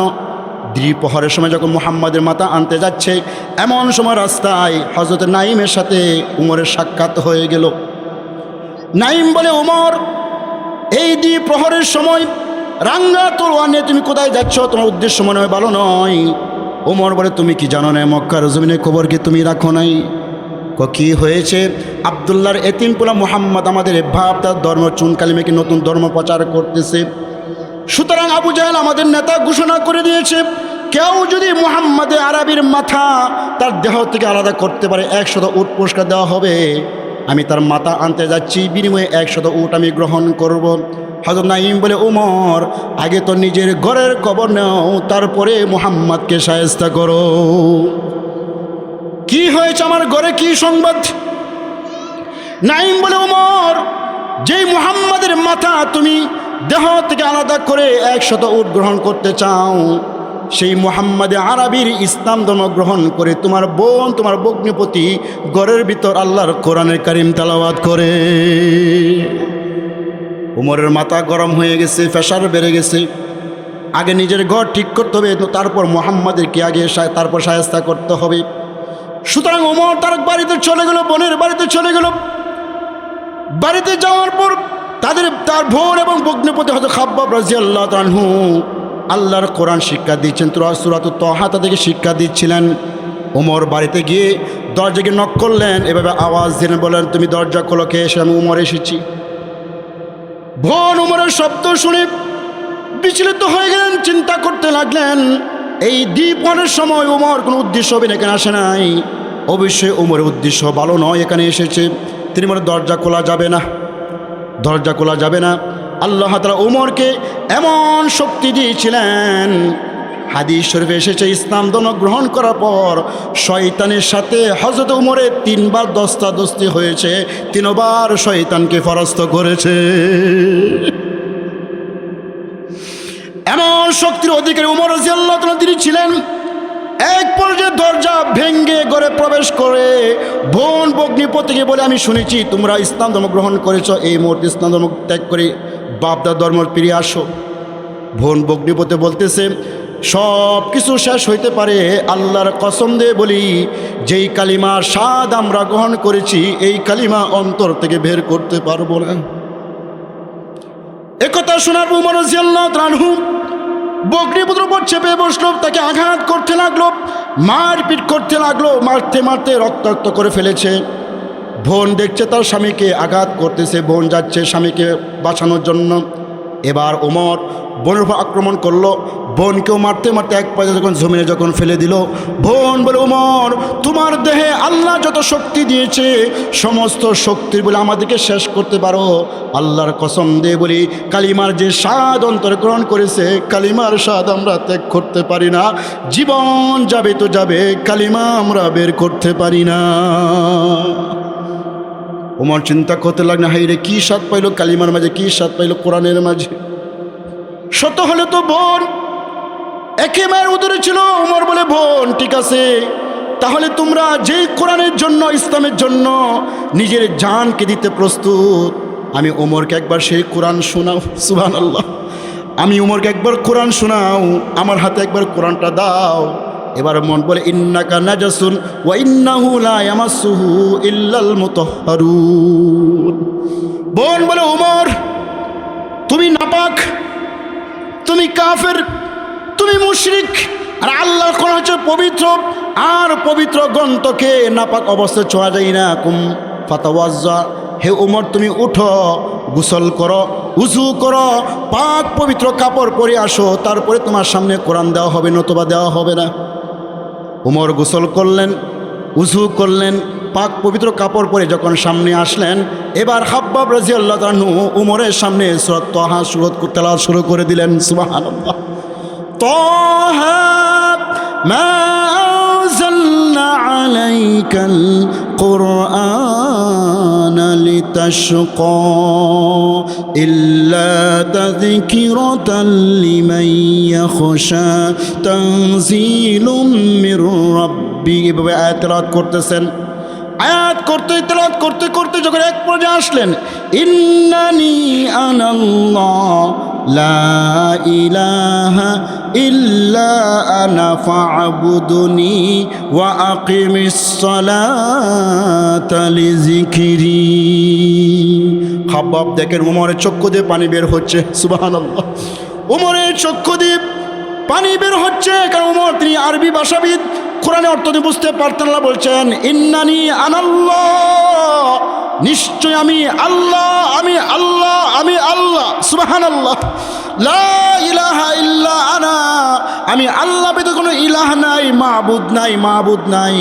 দ্বিপ্রহরের সময় যখন মুহাম্মাদের মাথা আনতে যাচ্ছে, এমন সময় রাস্তায় হযরত নাঈমের সাথে উমরের সাক্ষাৎ হয়ে গেল। নাঈম বলে, উমর, এই দ্বিপ্রহরের সময় রাঙ্গা তলোয়ার নিয়ে তুমি কোথায় যাচ্ছ? তোমার উদ্দেশ্য মনে হয় ভালো নয়। উমর বলে, তুমি কি জানো না মক্কার জমিনের খবর কি তুমি রাখো নাই? কি হয়েছে? আব্দুল্লাহর এতিম পোলা মুহাম্মদ আমাদের ভাব তার ধর্ম চুন কালিমাকে নতুন ধর্ম প্রচার করতেছে। সুতরাং আবু জাহেল আমাদের নেতা ঘোষণা করে দিয়েছে, কেউ যদি মুহাম্মদে আরবির মাথা তার দেহ থেকে আলাদা করতে পারে 100 উট পুরস্কার দেওয়া হবে। আমি তার মাথা আনতে যাচ্ছি, বিনিময়ে 100 উট আমি গ্রহণ করব। হযরত নাঈম বলে, ওমর, আগে তো নিজের ঘরের খবর নাও, তারপরে মুহাম্মদকে শায়েস্তা করো। কি হয়েছে আমার ঘরে, কি সংবাদ? নাঈম বলে, ওমর, যেই মুহাম্মদের মাথা তুমি দেহ থেকে আলাদা করে 100 উট গ্রহণ করতে চাও, সেই মুহাম্মদে আরবির ইসলাম ধর্ম গ্রহণ করে তোমার বোন, তোমার ভগ্নিপতি ঘরের ভিতর আল্লাহর কোরআনের কারিম তেলাওয়াত করে। উমরের মাথা গরম হয়ে গেছে, প্রেশার বেড়ে গেছে। আগে নিজের ঘর ঠিক করতে হবে, তারপর মুহাম্মাদেরকে আগে তারপর শায়েস্তা করতে হবে। সুতরাং উমর তার বাড়িতে চলে গেল, বোনের বাড়িতে চলে গেল। বাড়িতে যাওয়ার পর তার বোন এবং ভগ্নিপতি হযরত খাব্বাব রাদিয়াল্লাহু আনহু আল্লাহর কোরআন শিক্ষা দিচ্ছেন, সূরাতুত তাহা তাদেরকে শিক্ষা দিচ্ছিলেন। ওমর বাড়িতে গিয়ে দরজাকে নক করলেন, এভাবে আওয়াজ দিলেন, বলেন, তুমি দরজা খোলো, কে এসে? আমি উমর এসেছি। বোন উমরের শব্দ শুনে বিচলিত হয়ে গেলেন, চিন্তা করতে লাগলেন, এই দ্বিপহরের সময় উমর কোনো উদ্দেশ্য হবে এখানে আসে নাই, অবশ্যই উমরের উদ্দেশ্য ভালো নয় এখানে এসেছে। তিনি বলে, দরজা খোলা যাবে না, দরজা খোলা যাবে না। আল্লাহ তাআলা উমরকে এমন শক্তি দিয়েছিলেন, হাদিস শরীফে এসেছে, ইসলাম ধর্ম গ্রহণ করার পর শয়তানের সাথে হযরত উমরের 3 বার দস্তাদস্তি হয়েছে, 3 বার শয়তানকে পরাস্ত করেছে। এমন শক্তির অধিকারী উমর রাদিয়াল্লাহু তাআলা তিনি ছিলেন। এক পর্যায়ে দরজা ভেঙ্গে ঘরে প্রবেশ করে বোন ভগ্নিপতিকে বলে, আমি শুনেছি তোমরা ইসলাম ধর্ম গ্রহণ করেছ, এই মুহূর্তে ইসলাম ধর্ম ত্যাগ করে বাপদার ধর্ম ফিরে আসো। বোন ভগ্নিপতি বলতেছে, সব কিছু শেষ হইতে পারে, আল্লাহর কসম দিয়ে বলি, যেই কালিমার স্বাদ আমরা গ্রহণ করেছি এই কালিমা অন্তর থেকে বের করতে পারবো না। একথা শোনার উমর রাদিয়াল্লাহু তাআলা আনহু বকরিপুত্র উপর চেপে বসলো, তাকে আঘাত করতে লাগলো, মারপিট করতে লাগলো, মারতে মারতে রক্তাক্ত করে ফেলেছে। বোন দেখছে তার স্বামীকে আঘাত করতেছে, বোন যাচ্ছে স্বামীকে বাঁচানোর জন্য। এবার ওমর বোনের উপর আক্রমণ করলো, বোনকেও মারতে মারতে এক পর্যায়ে যখন জমিনে যখন ফেলে দিল, বোন বলে, ওমর তোমার দেহে আল্লাহ যত শক্তি দিয়েছে সমস্ত শক্তির বলে আমাদেরকে শেষ করতে পারো? আল্লাহর কসম দিয়ে বলি, কালিমার যে স্বাদ অন্তরে গ্রহণ করেছে, কালিমার স্বাদ আমরা ত্যাগ করতে পারি না। জীবন যাবে তো যাবে, কালিমা আমরা বের করতে পারি না। ওমর চিন্তা করতে লাগলো, হাই রে, কী স্বাদ পাইলো কালিমার মাঝে, কী স্বাদ পাইলো কোরআনের মাঝে। শত হলে তো বোন একে মায়ের উদরে ছিল। ওমর বলে, বোন ঠিক আছে, তাহলে তোমরা যেই কোরআনের জন্য, ইসলামের জন্য নিজের জানকে দিতে প্রস্তুত, আমি ওমরকে একবার সেই কোরআন শোনাও। সুবহানাল্লাহ, আমি ওমরকে একবার কোরআন শোনাও, আমার হাতে একবার কোরআনটা দাও। এবার মন বলে, ইন্নাকা নাজাসুন ওয়া ইন্নাহু লা ইয়ামাসসুহু ইল্লাল মুতাহহারুন। বোন বলে, ওমর তুমি নাপাক, তুমি কাফের, তুমি মুশরিক, আর আল্লাহর কোরআন হচ্ছে পবিত্র, আর পবিত্র গ্রন্থকে নাপাক অবস্থায় ছোঁয়া যায় না। কুম ফাতাওয়াজ্জা, হে ওমর তুমি উঠো, গোসল করো, উজু করো, পাক পবিত্র কাপড় পরে আসো, তারপরে তোমার সামনে কোরআন দেওয়া হবে, নতুবা দেওয়া হবে না। ওমর গোসল করলেন, উজু করলেন, পাক পবিত্র কাপড় পরে যখন সামনে আসলেন, এবার খাব্বাব রাদিয়াল্লাহু তাআলা উমরের সামনে সূরা তাহা তেলাওয়াত শুরু করে দিলেন। সুবহানাল্লাহ। তাহা মা আনজালনা আলাইকাল কুরআনা লিতাশকা ইল্লা তাযকিরাতাল লিমান ইয়াখশা তানজিলুম মির রাব্বি। এভাবে আয়াত তেলাওয়াত করতেছেন। আয়াত করতে তেলাওয়াত করতে করতে যখন এক পর্যায়ে আসলেন, ইন্নানি আনাল্লাহ লা ইলাহা ইল্লা আনা ফা'বুদনি ওয়া আকিমিস সালাতা লিযিকরি। খাব্বাব দেখেন উমরের চক্ষু দিয়ে পানি বের হচ্ছে। সুবহানাল্লাহ, উমরের চক্ষু দিয়ে পানি বের হচ্ছে, কারণ উমর তিনি আরবি ভাষাবিদ, কোরআনের অর্থ তিনি বুঝতে পারতেন না। বলছেন, ইন্নানি আনাল্লাহ, নিশ্চয় আমি আল্লাহ, আমি আল্লাহ, আমি আল্লাহ। সুবহানাল্লাহ, লা ইলাহা ইল্লা আনা, আমি আল্লাহ ব্যতীত কোনো ইলাহ নাই, মাবুদ নাই, মাবুদ নাই।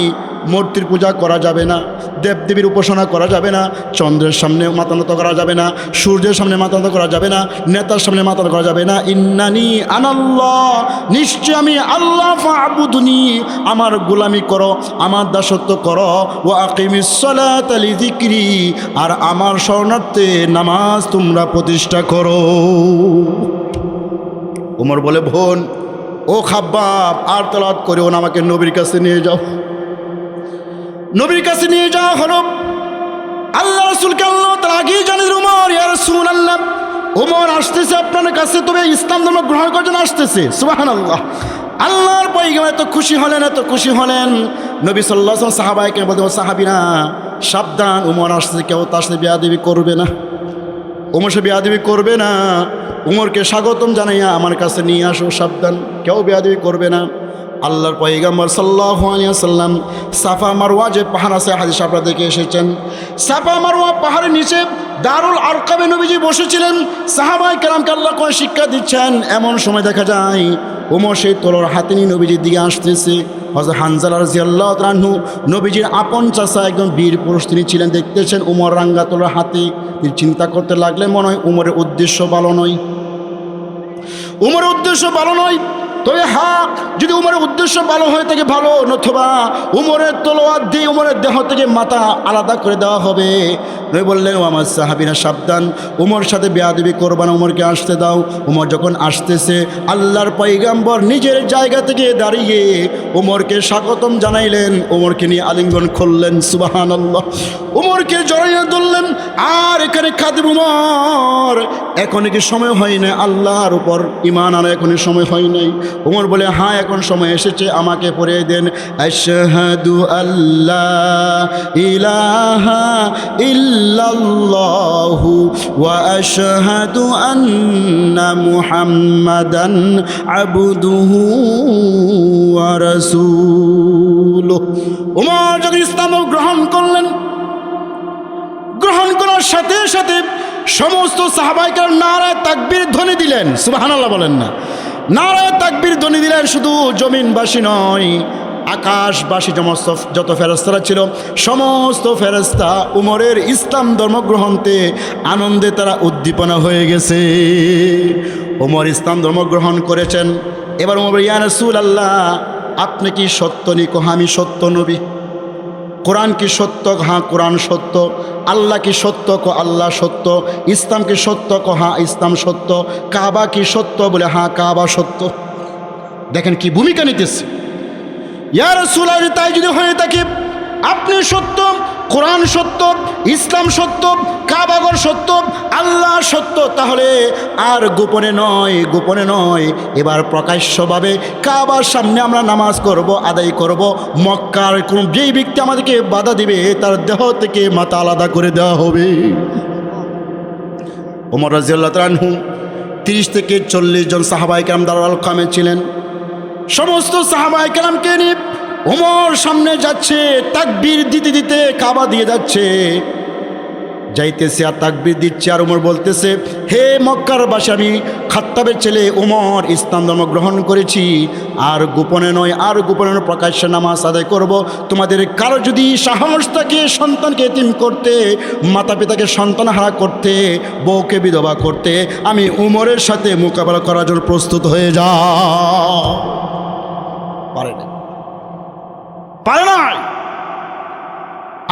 মূর্তির পূজা করা যাবে না, দেবদেবীর উপাসনা করা যাবে না, চন্দ্রের সামনে মাথা নত করা যাবে না, সূর্যের সামনে মাথা নত করা যাবে না, নেতার সামনে মাথা নত করা যাবে না। ইন্নানি আনাল্লাহ, নিশ্চয় আমি আল্লাহ, ফা'বুদনি, আমার গোলামি করো, আমার দাসত্ব করো, ওয়া আকিমিস সালাতা লিযিকরি, আর আমার শরণার্থে নামাজ তোমরা প্রতিষ্ঠা করো। ওমর বলে, বোন ও খাব্বাব আর তেলাওয়াত করিও না, আমাকে নবীর কাছে নিয়ে যাও। নবীর কাছে নিয়ে যাওয়া হলো। আল্লাহ রাসূলকে আল্লাহ তাআলা আগেই জানেন, ওমর ইয়া রাসূলুল্লাহ, ওমর আসতেছে আপনার কাছে, তবে ইসলাম ধর্ম গ্রহণ করার জন্য আসতেছে। সুবহানাল্লাহ, আল্লাহর পয়গম্বর এত খুশি হলেন, এত খুশি হলেন। নবী সাল্লাল্লাহু আলাইহি ওয়াসাল্লাম সাহাবায়ে বলতেন, সাহাবীরা সাবধান, ওমর আসছে, কেউ তার সাথে বেয়াদবি করবে না, ওমর সে বেয়াদবি করবে না। উমরকে স্বাগতম জানাইয়া আমার কাছে নিয়ে আসো, সাবধান, কেউ বেয়াদবি করবে না। আল্লাহর পয়গম্বর সাল্লাল্লাহু আলাইহি ওয়াসাল্লাম সাফা মারওয়া যে পাহাড় আছে, হাদিস আপনারা দেখে এসেছেন, সাফা মারওয়া পাহাড়ের নিচে দারুল আরকামে নবীজি বসেছিলেন, সাহাবায়ে কেরামকে আল্লাহ কোন শিক্ষা দিচ্ছেন। এমন সময় দেখা যায় ওমর সেই তলোয়ার হাতে নিয়ে নবীজির দিকে আসতেছে। হযরত হানজালা রাদিয়াল্লাহু তাআলা আনহু, নবীজির আপন চাচা, একজন বীর পুরুষ তিনি ছিলেন, দেখতেছেন ওমর রাঙ্গা তলোয়ার হাতে। তিনি চিন্তা করতে লাগলেন, মনে হয় উমরের উদ্দেশ্য ভালো নয়, উমরের উদ্দেশ্য ভালো নয়। তবে হ্যাঁ, যদি উমরের উদ্দেশ্য ভালো হয়ে থাকে ভালো, নতুবা উমরের তলোয়ার দিয়ে উমরের দেহ থেকে মাথা আলাদা করে দেওয়া হবে। নবী বললেন, ও আমার সাহাবীরা সাবধান, উমর সাথে বেয়াদবি করবা না, উমরকে আসতে দাও। উমর যখন আসতেছে, আল্লাহর পয়গম্বর নিজের জায়গা থেকে দাঁড়িয়ে উমরকে স্বাগতম জানাইলেন, উমরকে নিয়ে আলিঙ্গন করলেন। সুবহানাল্লাহ, উমরকে জড়াইয়া ধরলেন। আর এখানে খাদিম উমর, এখন কি সময় হয় না আল্লাহর উপর ঈমান আনার, এখনই সময় হয় নাই। উমর বলে, হ্যাঁ এখন সময় এসেছে, আমাকে পড়িয়ে দেন, আশহাদু আল্লা ইলাহা ইল্লাল্লাহু ওয়া আশহাদু আন্না মুহাম্মাদান আবদুহু ওয়া রাসূলুহু। উমর যখন ইসলাম গ্রহণ করলেন, গ্রহণ করার সাথে সাথে সমস্ত সাহাবায়ে কেরাম নারায়ে তাকবীর ধ্বনি দিলেন, সুবহানাল্লাহ বলেন না। নারায়ে তাকবীর ধ্বনি দিলেন, শুধু জমিনবাসী নয়, আকাশবাসী যত ফেরেশতারা ছিল সমস্ত ফেরেশতা উমরের ইসলাম ধর্ম গ্রহণতে আনন্দে তারা উদ্দীপনা হয়ে গেছে। উমর ইসলাম ধর্ম গ্রহণ করেছেন। এবার উমর, ইয়া রাসূলুল্লাহ, আপনি কি সত্য নি? কহ আমি সত্য নবী। কোরআন কি সত্য? হ্যাঁ কোরআন সত্য। আল্লাহ কি সত্য? ক আল্লাহ সত্য। ইসলাম কি সত্য? ক হ্যাঁ ইসলাম সত্য। কাবা কি সত্য? বলে হ্যাঁ কাবা সত্য। দেখেন কি ভূমিকা নিতেছে। ইয়া রাসূলুল্লাহ, তাই যদি হয়ে থাকে, আপনি সত্য, কোরআন সত্য, ইসলাম সত্য, কাবাগর সত্য, আল্লাহ সত্য, তাহলে আর গোপনে নয়, গোপনে নয়, এবার প্রকাশ্যভাবে কাবার সামনে আমরা নামাজ করব, আদায় করব। মক্কার কোন যেই ব্যক্তি আমাদেরকে বাধা দিবে তার দেহ থেকে মাথা আলাদা করে দেওয়া হবে। ওমর রাদিয়াল্লাহু তাআলা আনহু 30 থেকে 40 জন সাহাবায়ে কেরাম দারুল কামে ছিলেন। সমস্ত সাহাবায়ে কেরামকে নিয়ে ওমর সামনে যাচ্ছে, তাকবীর দিতে দিতে কাবা দিয়ে যাচ্ছে, যাইতেছে আর তাকবীর দিচ্ছে। আর ওমর বলতেছে, হে মক্কার বাসী, আমি খাত্তাবের ছেলে ওমর ইসলাম ধর্ম গ্রহণ করেছি। আর গোপনে নয়, আর গোপনে নয়, প্রকাশ্যে নামাজ আদায় করব। তোমাদের কারো যদি সাহস থাকে সন্তানকে এতিম করতে, মাতা পিতাকে সন্তানহারা করতে, বউকে বিধবা করতে, আমি ওমরের সাথে মোকাবেলা করার জন্য প্রস্তুত হয়ে যাও। পারে না, পারে নাই।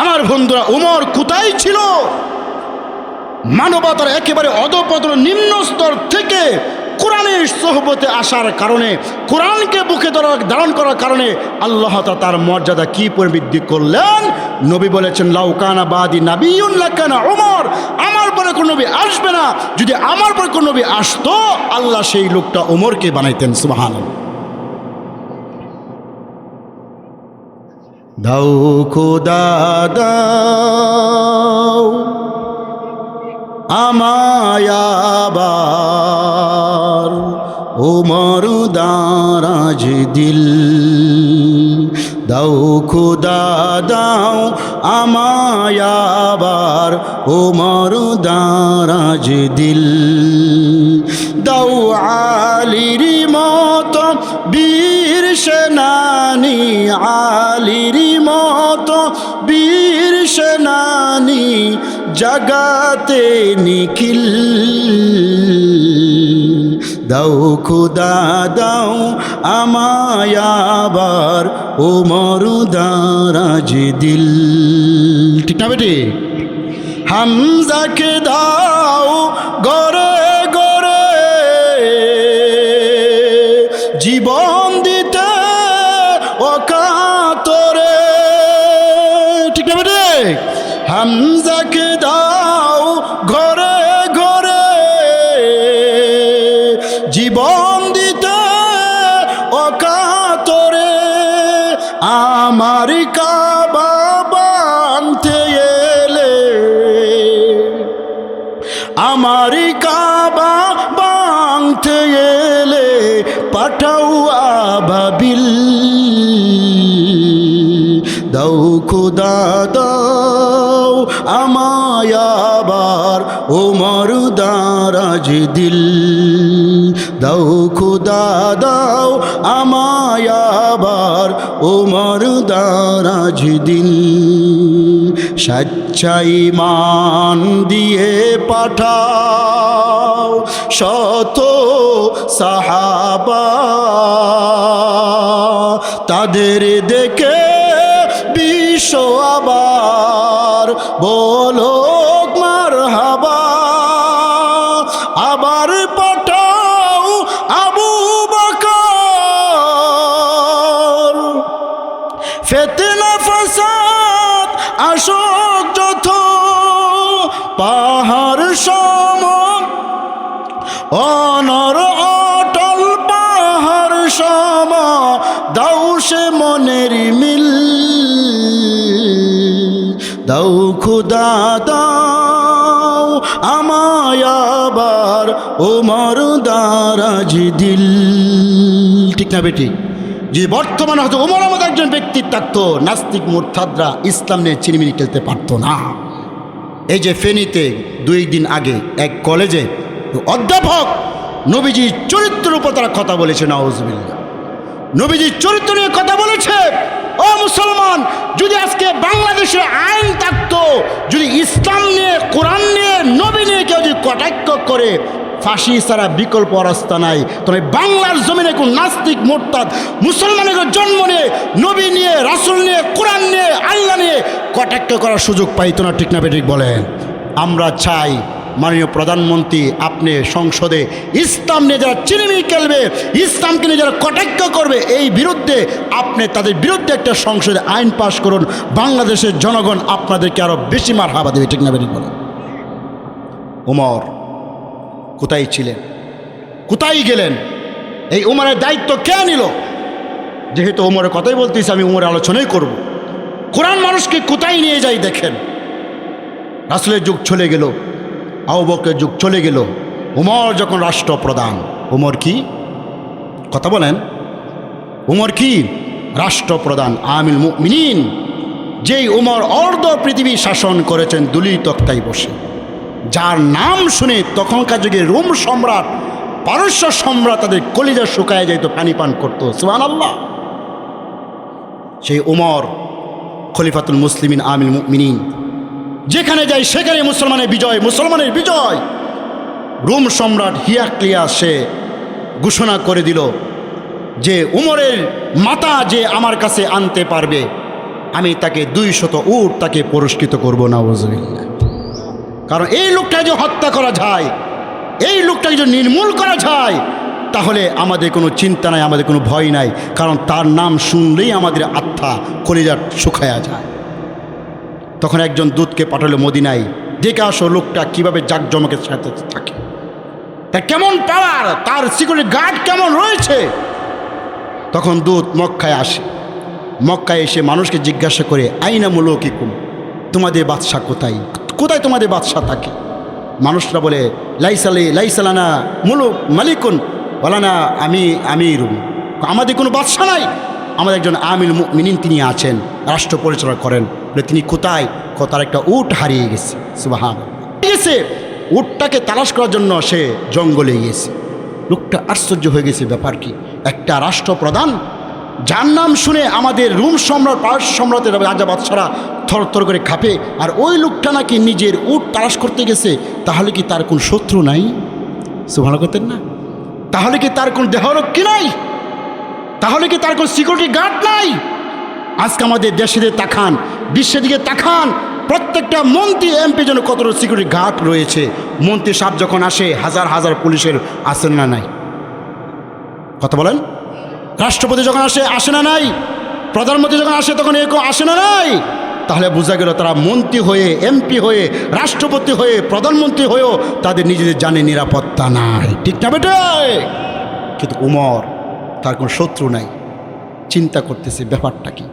আমার বন্ধুরা, ওমর কোথায় ছিল? মানবতার একেবারে অধপতন নিম্ন স্তর থেকে কোরআনের সোহবতে আসার কারণে, কোরআনকে বুকে ধারণ করার কারণে আল্লাহ তাআলা তার মর্যাদা কি পরিবৃদ্ধি করলেন। নবী বলেছেন, লাউ কানা বাদি নাবিয়্যুন লাকানা ওমর, আমার পরে কোন নবী আসবে না, যদি আমার পরে কোন নবী আসতো আল্লাহ সেই লোকটা ওমরকে বানাইতেন। সুবহানাল্লাহ। দাও খোদা দাও আমায় আবার ওমর দারাজ দিল, দাও খোদা দাও আমায় আবার ওমর দারাজ দিল, দাও আলীর মত বীর সেনানি, আলীর মত বীর সেনানি জাগাতে নিখিল, দাও খোদা দাও আমায় আবার ওমর দারাজ দিল। ঠিক না বেটি? হামজাকে দাও গরে গরে জীবন দিতে অকাতরে। ঠিক না বেটি? হামজাকে দাও ঘরে ঘরে জীবন দিতে অকাতরে, আমার কাবা বানতে এলে, আমার কাবা বানতে এলে পাঠাও আবাবিল, দাও খোদা দাও আমায় আবার ওমর দারাজ দিল, দাও খোদা দাও আমায় আবার ওমর দারাজ দিল। সচ্চা ঈমান দিয়ে পাঠাও শত সাহাবা, তাদের দেখে বিশ্ব আবার বলো মারহাবা। আবার পাঠাও আবু বকর, ফিতনা ফাসাদ আসুক যত, পাহাড় সম অনর অটল পাহাড় সম, দাও সে মনের মিল, দাও খোদা দাও আমায় আবার ওমর দারাজ দিল। ঠিক না বেটি? যে বর্তমানে হয়তো ওমর মতো একজন ব্যক্তির থাকতো, নাস্তিক মুরতাদরা ইসলাম নিয়ে চিনিমিনি খেলতে পারতো না। এই যে ফেনীতে 2 দিন আগে এক কলেজে অধ্যাপক নবীজির চরিত্রের উপর তারা কথা বলেছে, নাউজুবিল্লাহ। নবীজির চরিত্র নিয়ে কথা বলেছে। ও মুসলমান, যদি আজকে বাংলাদেশের আইন থাকতো, যদি ইসলাম নিয়ে, কোরআন নিয়ে, নবী নিয়ে কেউ যদি কটাক্ষ করে, ফাঁসি ছাড়া বিকল্প রাস্তা নাই। তবে বাংলার জমিনে কোন নাস্তিক মোরতাদ মুসলমানের জন্ম নিয়ে, নবী নিয়ে, রাসূল নিয়ে, কোরআন নিয়ে, আল্লাহ নিয়ে কটাক্ষ করার সুযোগ পাইতো না। ঠিক না বেঠিক বলেন? আমরা চাই মাননীয় প্রধানমন্ত্রী আপনি সংসদে ইসলাম নিয়ে যারা চিনিমি খেলবে, ইসলামকে নিয়ে যারা কটাক্ষ করবে, এই বিরুদ্ধে আপনি তাদের বিরুদ্ধে একটা সংসদে আইন পাশ করুন। বাংলাদেশের জনগণ আপনাদেরকে আরও বেশি মার হাবা দেবে। ঠিক না বেঠিক বলেন? ওমর কোথায় ছিলেন? কোথায় গেলেন? এই উমরের দায়িত্ব কে নিল? যেহেতু উমরের কথাই বলতেছি, আমি উমরের আলোচনাই করব। কোরআন মানুষকে কোথায় নিয়ে যায় দেখেন। রাসূলের যুগ চলে গেল, আবু বকরের যুগ চলে গেল, উমর যখন রাষ্ট্রপ্রধান। উমর কি কথা বলেন? উমর কি রাষ্ট্রপ্রধান, আমিরুল মুমিনিন। যেই উমর অর্ধ পৃথিবী শাসন করেছেন দুলি তক্তায় বসে, যার নাম শুনে তখনকার যুগে রোম সম্রাট, পারস্য সম্রাট তাদের কলিজা শুকায় যাইতো, পানি পান করতো। সুবহানাল্লাহ। সেই উমর খলিফাতুল মুসলিমিন, আমিরুল মুমিনিন, যেখানে যায় সেখানে মুসলমানের বিজয়, মুসলমানের বিজয়। রোম সম্রাট হিরাক্লিয়াস সে ঘোষণা করে দিল যে উমরের মাতা যে আমার কাছে আনতে পারবে, আমি তাকে 200 উট তাকে পুরস্কৃত করব। নাউজুবিল্লাহ। কারণ এই লোকটা যে হত্যা করা যায়, এই লোকটাকে যদি নির্মূল করা যায়, তাহলে আমাদের কোনো চিন্তা নাই, আমাদের কোনো ভয় নাই। কারণ তার নাম শুনলেই আমাদের আত্মা কলিজা শুকায়া যায়। তখন একজন দূতকে পাঠালো মদিনায়, দেখে আসো লোকটা কীভাবে জাঁকজমকের সাথে থাকে, তার কেমন পাওয়ার, তার সিকিউরিটি গার্ড কেমন রয়েছে। তখন দূত মক্কায় আসে। মক্কায় এসে মানুষকে জিজ্ঞাসা করে, আইনা মুলুকিকুম, তোমাদের বাদশাহ কোথায়? কোথায় তোমাদের বাদশাহ থাকে? মানুষরা বলে, লাইসালানা মুলুক মালিকুন ওয়ালানা আমিরুন, আমাদের কোনো বাদশাহ নাই, আমাদের একজন আমিরুল মুমিনিন তিনি আছেন, রাষ্ট্র পরিচালনা করেন। বলে তিনি কোথায়? তার একটা উট হারিয়ে গেছে। সুবহানাল্লাহ। গেছে উটটাকে তালাশ করার জন্য সে জঙ্গলে গিয়েছে। লোকটা আশ্চর্য হয়ে গেছে, ব্যাপার কি? একটা রাষ্ট্রপ্রধান যার নাম শুনে আমাদের রোম সম্রাট, পারস্য সম্রাটের রাজা বাদশারা থরথর করে খাপে, আর ওই লোকটা নাকি নিজের উট তালাশ করতে গেছে। তাহলে কি তার কোন শত্রু নাই? সুবহানাল্লাহ করতেন না? তাহলে কি তার কোন দেহরক্ষী নাই? তাহলে কি তার কোন সিকিউরিটি গার্ড নাই? আজকে আমাদের দেশের তাকান, বিশ্বের দিকে তাকান, প্রত্যেকটা মন্ত্রী এমপি জন্য কতটা সিকিউরিটি গার্ড রয়েছে। মন্ত্রী সাহেব যখন আসে হাজার হাজার পুলিশের আসেন না নাই? কথা বলেন? রাষ্ট্রপতি যখন আসে না নাই? প্রধানমন্ত্রী যখন আসে তখন এরকম আসে না নাই? তাহলে বোঝা গেল তারা মন্ত্রী হয়ে, এমপি হয়ে, রাষ্ট্রপতি হয়ে, প্রধানমন্ত্রী হয়েও তাদের নিজেদের জানে নিরাপত্তা নাই। ঠিক না বেটে? কিন্তু উমর, তার কোনো শত্রু নাই। চিন্তা করতেছে ব্যাপারটা কি।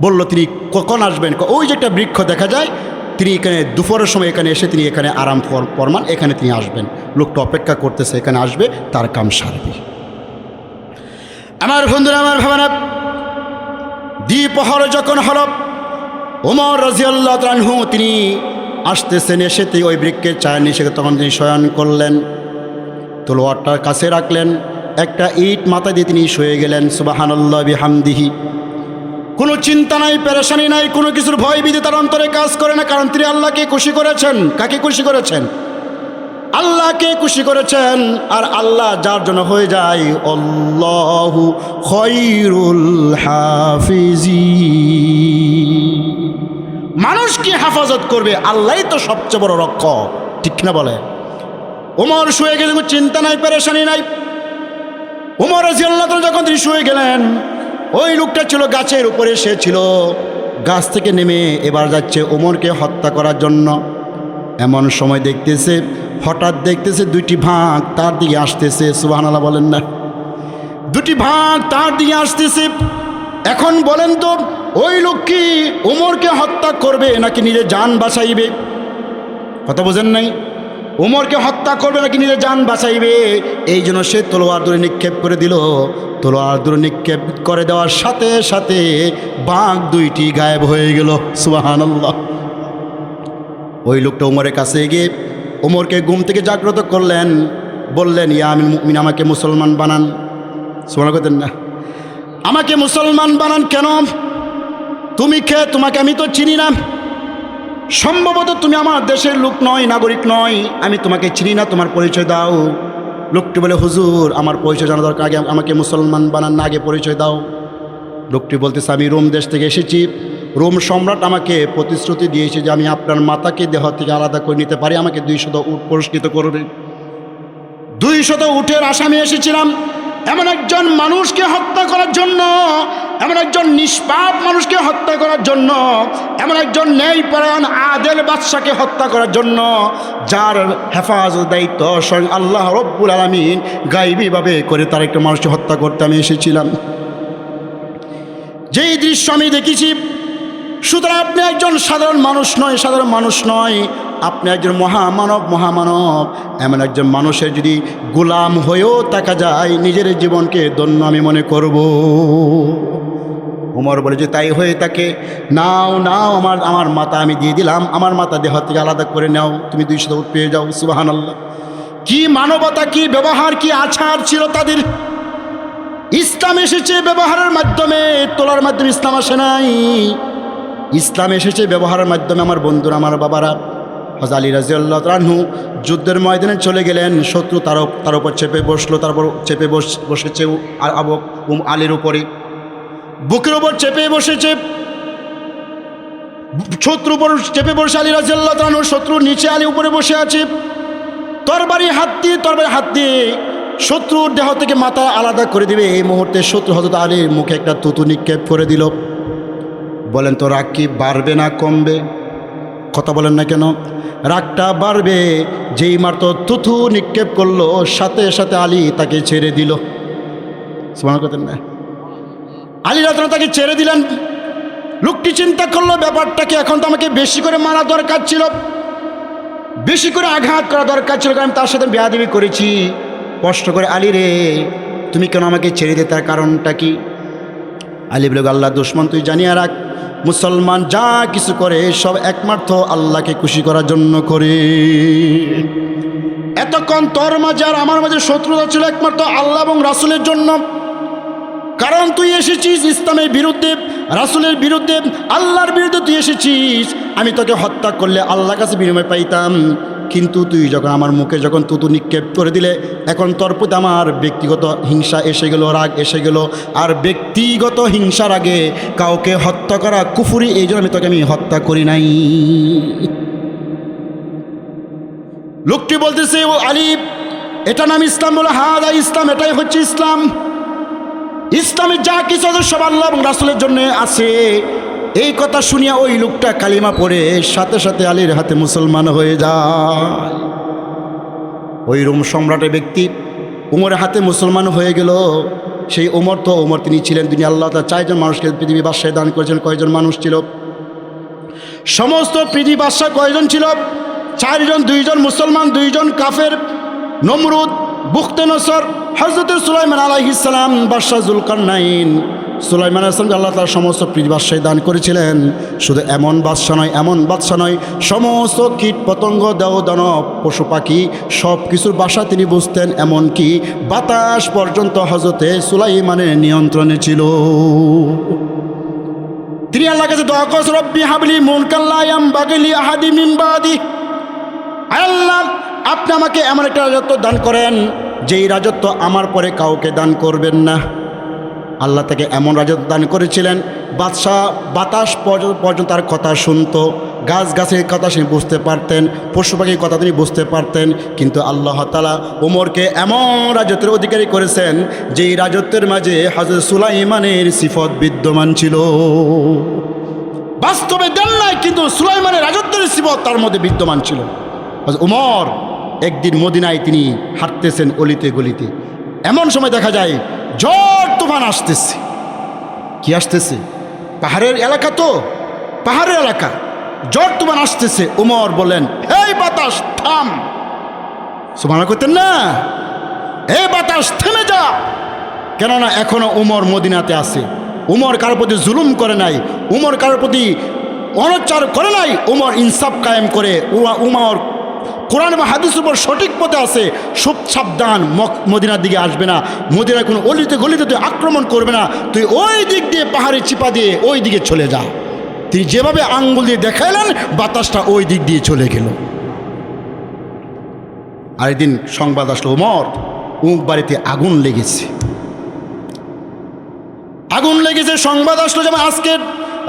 বলল তিনি কখন আসবেন? ওই যে একটা বৃক্ষ দেখা যায়, তিনি এখানে দুপুরের সময় এখানে এসে তিনি এখানে আরাম ফরমান, এখানে তিনি আসবেন। লোকটা অপেক্ষা করতেছে, এখানে আসবে, তার কাম সারবে। আমার বন্ধুরা, আমার ভাবনা, দ্বিপ্রহর যখন হল, ওমর রাদিয়াল্লাহু তাআলা আনহু তিনি আসতেছেন, এসেতে ওই বৃক্ষের ছায়া নিচে তখন তিনি শয়ন করলেন, তলোয়ারটার কাছে রাখলেন, একটা ইট মাথা দিয়ে তিনি শুয়ে গেলেন। সুবহানাল্লাহ বিহামদিহি। কোনো চিন্তা নাই, পেরেশানি নাই, কোনো কিছুর ভয় ভীতি তার অন্তরে কাজ করে না। কারণ তিনি আল্লাহকে খুশি করেছেন। কাকে খুশি করেছেন? আল্লাহকে খুশি করেছেন। আর আল্লাহ যার জন্য হয়ে যায় আল্লাহু খায়রুল হাফিজিন। মানুষ কি হেফাজত করবে? আল্লাহই তো সবচেয়ে বড় রক্ষক। ঠিক না বলে? ওমর শুয়ে গেলে কোনো চিন্তা নাই, পেরেশানি নাই। ওমর রাদিয়াল্লাহু তাআলা যখন তিনি শুয়ে গেলেন, ওই লোকটা ছিল গাছের উপরে, সে ছিল গাছ থেকে নেমে এবার যাচ্ছে ওমরকে হত্যা করার জন্য। এমন সময় দেখতেছে, হঠাৎ দেখতেছে দুইটি ভাগ তার দিকে আসতেছে। সুবহানাল্লাহ বলেন না? দুটি ভাগ তার দিকে আসতেছে। এখন বলেন তো, ওই লোক কি ওমরকে হত্যা করবে নাকি নিজের জান বাঁচাইবে? কথা বোঝেন নাই? ওমরকে হত্যা করবে নাকি নিজের জান বাঁচাইবে? এই জন্য সে তলোয়ার দূরে নিক্ষেপ করে দিল। তলোয়ার দূরে নিক্ষেপ করে দেওয়ার সাথে সাথে বাঘ দুইটি গায়েব হয়ে গেল। সুবহানাল্লাহ। ওই লোকটা উমরের কাছে গিয়ে উমরকে ঘুম থেকে জাগ্রত করলেন, বললেন, ইয়া আমিরুল মুমিনিন, আমাকে মুসলমান বানান। সুবহানাল্লাহ করতেন না? আমাকে মুসলমান বানান কেন? তুমি কে? তোমাকে আমি তো চিনি না, সম্ভবত তুমি আমার দেশের লোক নয়, নাগরিক নয়, আমি তোমাকে চিনি না, তোমার পরিচয় দাও। লোকটি বলে, হুজুর আমার পরিচয় জানা দরকার, আগে আমাকে মুসলমান বানান না, আগে পরিচয় দাও। লোকটি বলতেছে, আমি রোম দেশ থেকে এসেছি, রোম সম্রাট আমাকে প্রতিশ্রুতি দিয়েছে যে আমি আপনার মাতাকে দেহ থেকে আলাদা করে নিতে পারি, আমাকে 200 উট পুরস্কৃত করবে। 200 উটের আসামি এসেছিলাম এমন একজন মানুষকে হত্যা করার জন্য, এমন একজন নিষ্পাপ মানুষকে হত্যা করার জন্য, এমন একজন ন্যায়পরায়ণ আদেল বাদশাকে হত্যা করার জন্য, যার হেফাজত দায়িত্ব স্বয়ং আল্লাহ রব্বুল আলামিন গায়বীভাবে করে তার একটা মানুষকে হত্যা করতে আমি এসেছিলাম। যেই দৃশ্য আমি দেখেছি, সুতরাং আপনি একজন সাধারণ মানুষ নয়, সাধারণ মানুষ নয়, আপনি একজন মহামানব, মহামানব। এমন একজন মানুষের যদি গোলাম হয়েও থাকা যায়, নিজের জীবনকে ধন্য আমি মনে করব। উমর বলে যে তাই হয়ে থাকে, নাও নাও, আমার মাথা আমি দিয়ে দিলাম, আমার মাথা দেহ থেকে আলাদা করে নাও, তুমি 200 উট পেয়ে যাও। সুবহানাল্লাহ! কি মানবতা, কি ব্যবহার, কি আচার ছিল তাদের! ইসলাম এসেছে ব্যবহারের মাধ্যমে, তোলার মাধ্যমে ইসলাম আসে নাই। ইসলাম এসেছে ব্যবহারের মাধ্যমে। আমার বন্ধুরা, আমার বাবারা, হযরত আলী রাদিয়াল্লাহু আনহু যুদ্ধের ময়দানে চলে গেলেন, শত্রু তার উপর চেপে বসলো, তারপর চেপে বসেছে আলীর উপরে, বুকের উপর চেপে বসেছে, শত্রু উপর চেপে বসে আলী রাদিয়াল্লাহু আনহু, শত্রু নিচে, আলী উপরে বসে আছে। তরবারি হাত দিয়ে শত্রুর দেহ থেকে মাথা আলাদা করে দিবে, এই মুহূর্তে শত্রু হযরত আলীর মুখে একটা থুতু নিক্ষেপ করে দিল। বলেন তো রাগ কি বাড়বে না কমবে? কথা বলেন না কেন? রাগটা বাড়বে। যেই মাত্র থুতু নিক্ষেপ করলো, সাথে সাথে আলী তাকে ছেড়ে দিল। সুবহানাল্লাহ করতেন না? আলী রাদিয়াল্লাহু তাকে ছেড়ে দিলেন। লোকটি চিন্তা করলো, ব্যাপারটাকে এখন তো আমাকে বেশি করে মারা দরকার ছিল, বেশি করে আঘাত করা দরকার ছিল, কারণ তার সাথে বেয়াদবি করেছি। কষ্ট করে, আলী রে তুমি কেন আমাকে ছেড়ে দে, তার কারণটা কি? আলী বলে, আল্লাহ দুশমন, তুই জানিয়ে রাখ, মুসলমান যা কিছু করে সব একমাত্র আল্লাহকে খুশি করার জন্য করে। এতক্ষণ তোর মাঝে আর আমার মাঝে শত্রুতা ছিল একমাত্র আল্লাহ এবং রাসূলের জন্য, কারণ তুই এসেছিস ইসলামের বিরুদ্ধে, রাসূলের বিরুদ্ধে, আল্লাহর বিরুদ্ধে তুই এসেছিস। আমি তোকে হত্যা করলে আল্লাহর কাছে বিনিময় পাইতাম, কিন্তু তুই যখন আমার মুখে যখন তুতু নিক্ষেপ করে দিলে, এখন তোর প্রতি আমার ব্যক্তিগত হিংসা এসে গেল, রাগ এসে গেল। আর ব্যক্তিগত হিংসার আগে কাউকে হত্যা করা কুফরি, এই জন্য তোকে আমি হত্যা করি নাই। লোকটি বলতেছে, ও আলী, এটা নাম ইসলাম? বলে, হাদা ইসলাম, এটাই হচ্ছে ইসলাম। ইসলামে যা কিছু আছে সব আল্লাহ এবং রাসূলের জন্য আছে। এই কথা শুনিয়া ওই লোকটা কালিমা পড়ে সাথে সাথে আলীর হাতে মুসলমান হয়ে যায়। ওই রোম সম্রাটের ব্যক্তি উমরের হাতে মুসলমান হয়ে গেল। সেই উমর তিনি ছিলেন, তিনি আল্লাহ তাআলা 4জন মানুষকে পৃথিবী বাদশাহ দান করেছেন। কয়জন মানুষ ছিল? সমস্ত পৃথিবী বাদশাহ কয়জন ছিল? 4 জন, 2 জন মুসলমান, 2 জন কাফের। নমরুদ, বুখতেনসর, হযরত সুলাইমান আলাইহিস সালাম, বাদশাহ জুলকারনাইন। সুলাইমান আলাইহিস সালাম আল্লাহ তাআলা সমস্ত পৃথিবী বাদশাহ দান করেছিলেন। শুধু এমন বাদশাহ নয়, সমস্ত কীট পতঙ্গ, দেও দানব, পশু পাখি সব কিছুর ভাষা তিনি বুঝতেন, এমনকি বাতাস পর্যন্ত হযরতে সুলাইমানের নিয়ন্ত্রণে ছিল। তিনি আল্লাহর কাছে দোয়া করেছেন, রব্বি হাবলি মুলকান লা ইয়ামবাগি লি আহাদি মিন বাদি। আল্লাহ, আপনি আমাকে এমন একটা রাজত্ব দান করেন, যেই রাজত্ব আমার পরে কাউকে দান করবেন না। আল্লাহ তাকে এমন রাজত্ব দান করেছিলেন, বাদশাহ বাতাস পর্যন্ত তার কথা শুনতো, গাছ গাছের কথা তিনি বুঝতে পারতেন, পশু পাখির কথা তিনি বুঝতে পারতেন। কিন্তু আল্লাহ তাআলা ওমরকে এমন রাজত্বের অধিকারী করেছেন, যেই রাজত্বের মাঝে হযরত সুলাইমানের সিফত বিদ্যমান ছিল। বাস্তবে দেন নাই, কিন্তু সুলাইমানের রাজত্বের সিফত তার মধ্যে বিদ্যমান ছিল। ওমর একদিন মদিনায় তিনি হাঁটতেছেন অলিতে গলিতে, এমন সময় দেখা যায় ঝড় তুফান আসতেছে। কি আসতেছে? পাহাড়ের এলাকা, তো পাহাড়ের এলাকা, ঝড় তুফান আসতেছে। ওমর বলেন, এই বাতাস থাম। সুবহানাল্লাহ করতেন না? এই বাতাস থেমে যা। কেননা এখনো উমর মদিনাতে আছে। উমর কারোর প্রতি জুলুম করে নাই, উমর কারোর প্রতি অনাচার করে নাই, উমর ইনসাফ কায়েম করে। উমর কোরআন বা হাদিসের উপর সঠিক পথে আছে, খুব সাবধান, মদিনার দিকে আসবে না, মদিনার কোনো অলিতে গলিতে তুই আক্রমণ করবে না, তুই ওই দিক দিয়ে পাহাড়ে চিপা দিয়ে ওই দিকে চলে যা। তিনি যেভাবে আঙ্গুল দিয়ে দেখাইলেন, বাতাসটা ওই দিক দিয়ে চলে গেল। আরেকদিন সংবাদ আসলো, উমর উমুক বাড়িতে আগুন লেগেছে। আগুন লেগেছে সংবাদ আসলো, যেমন আজকের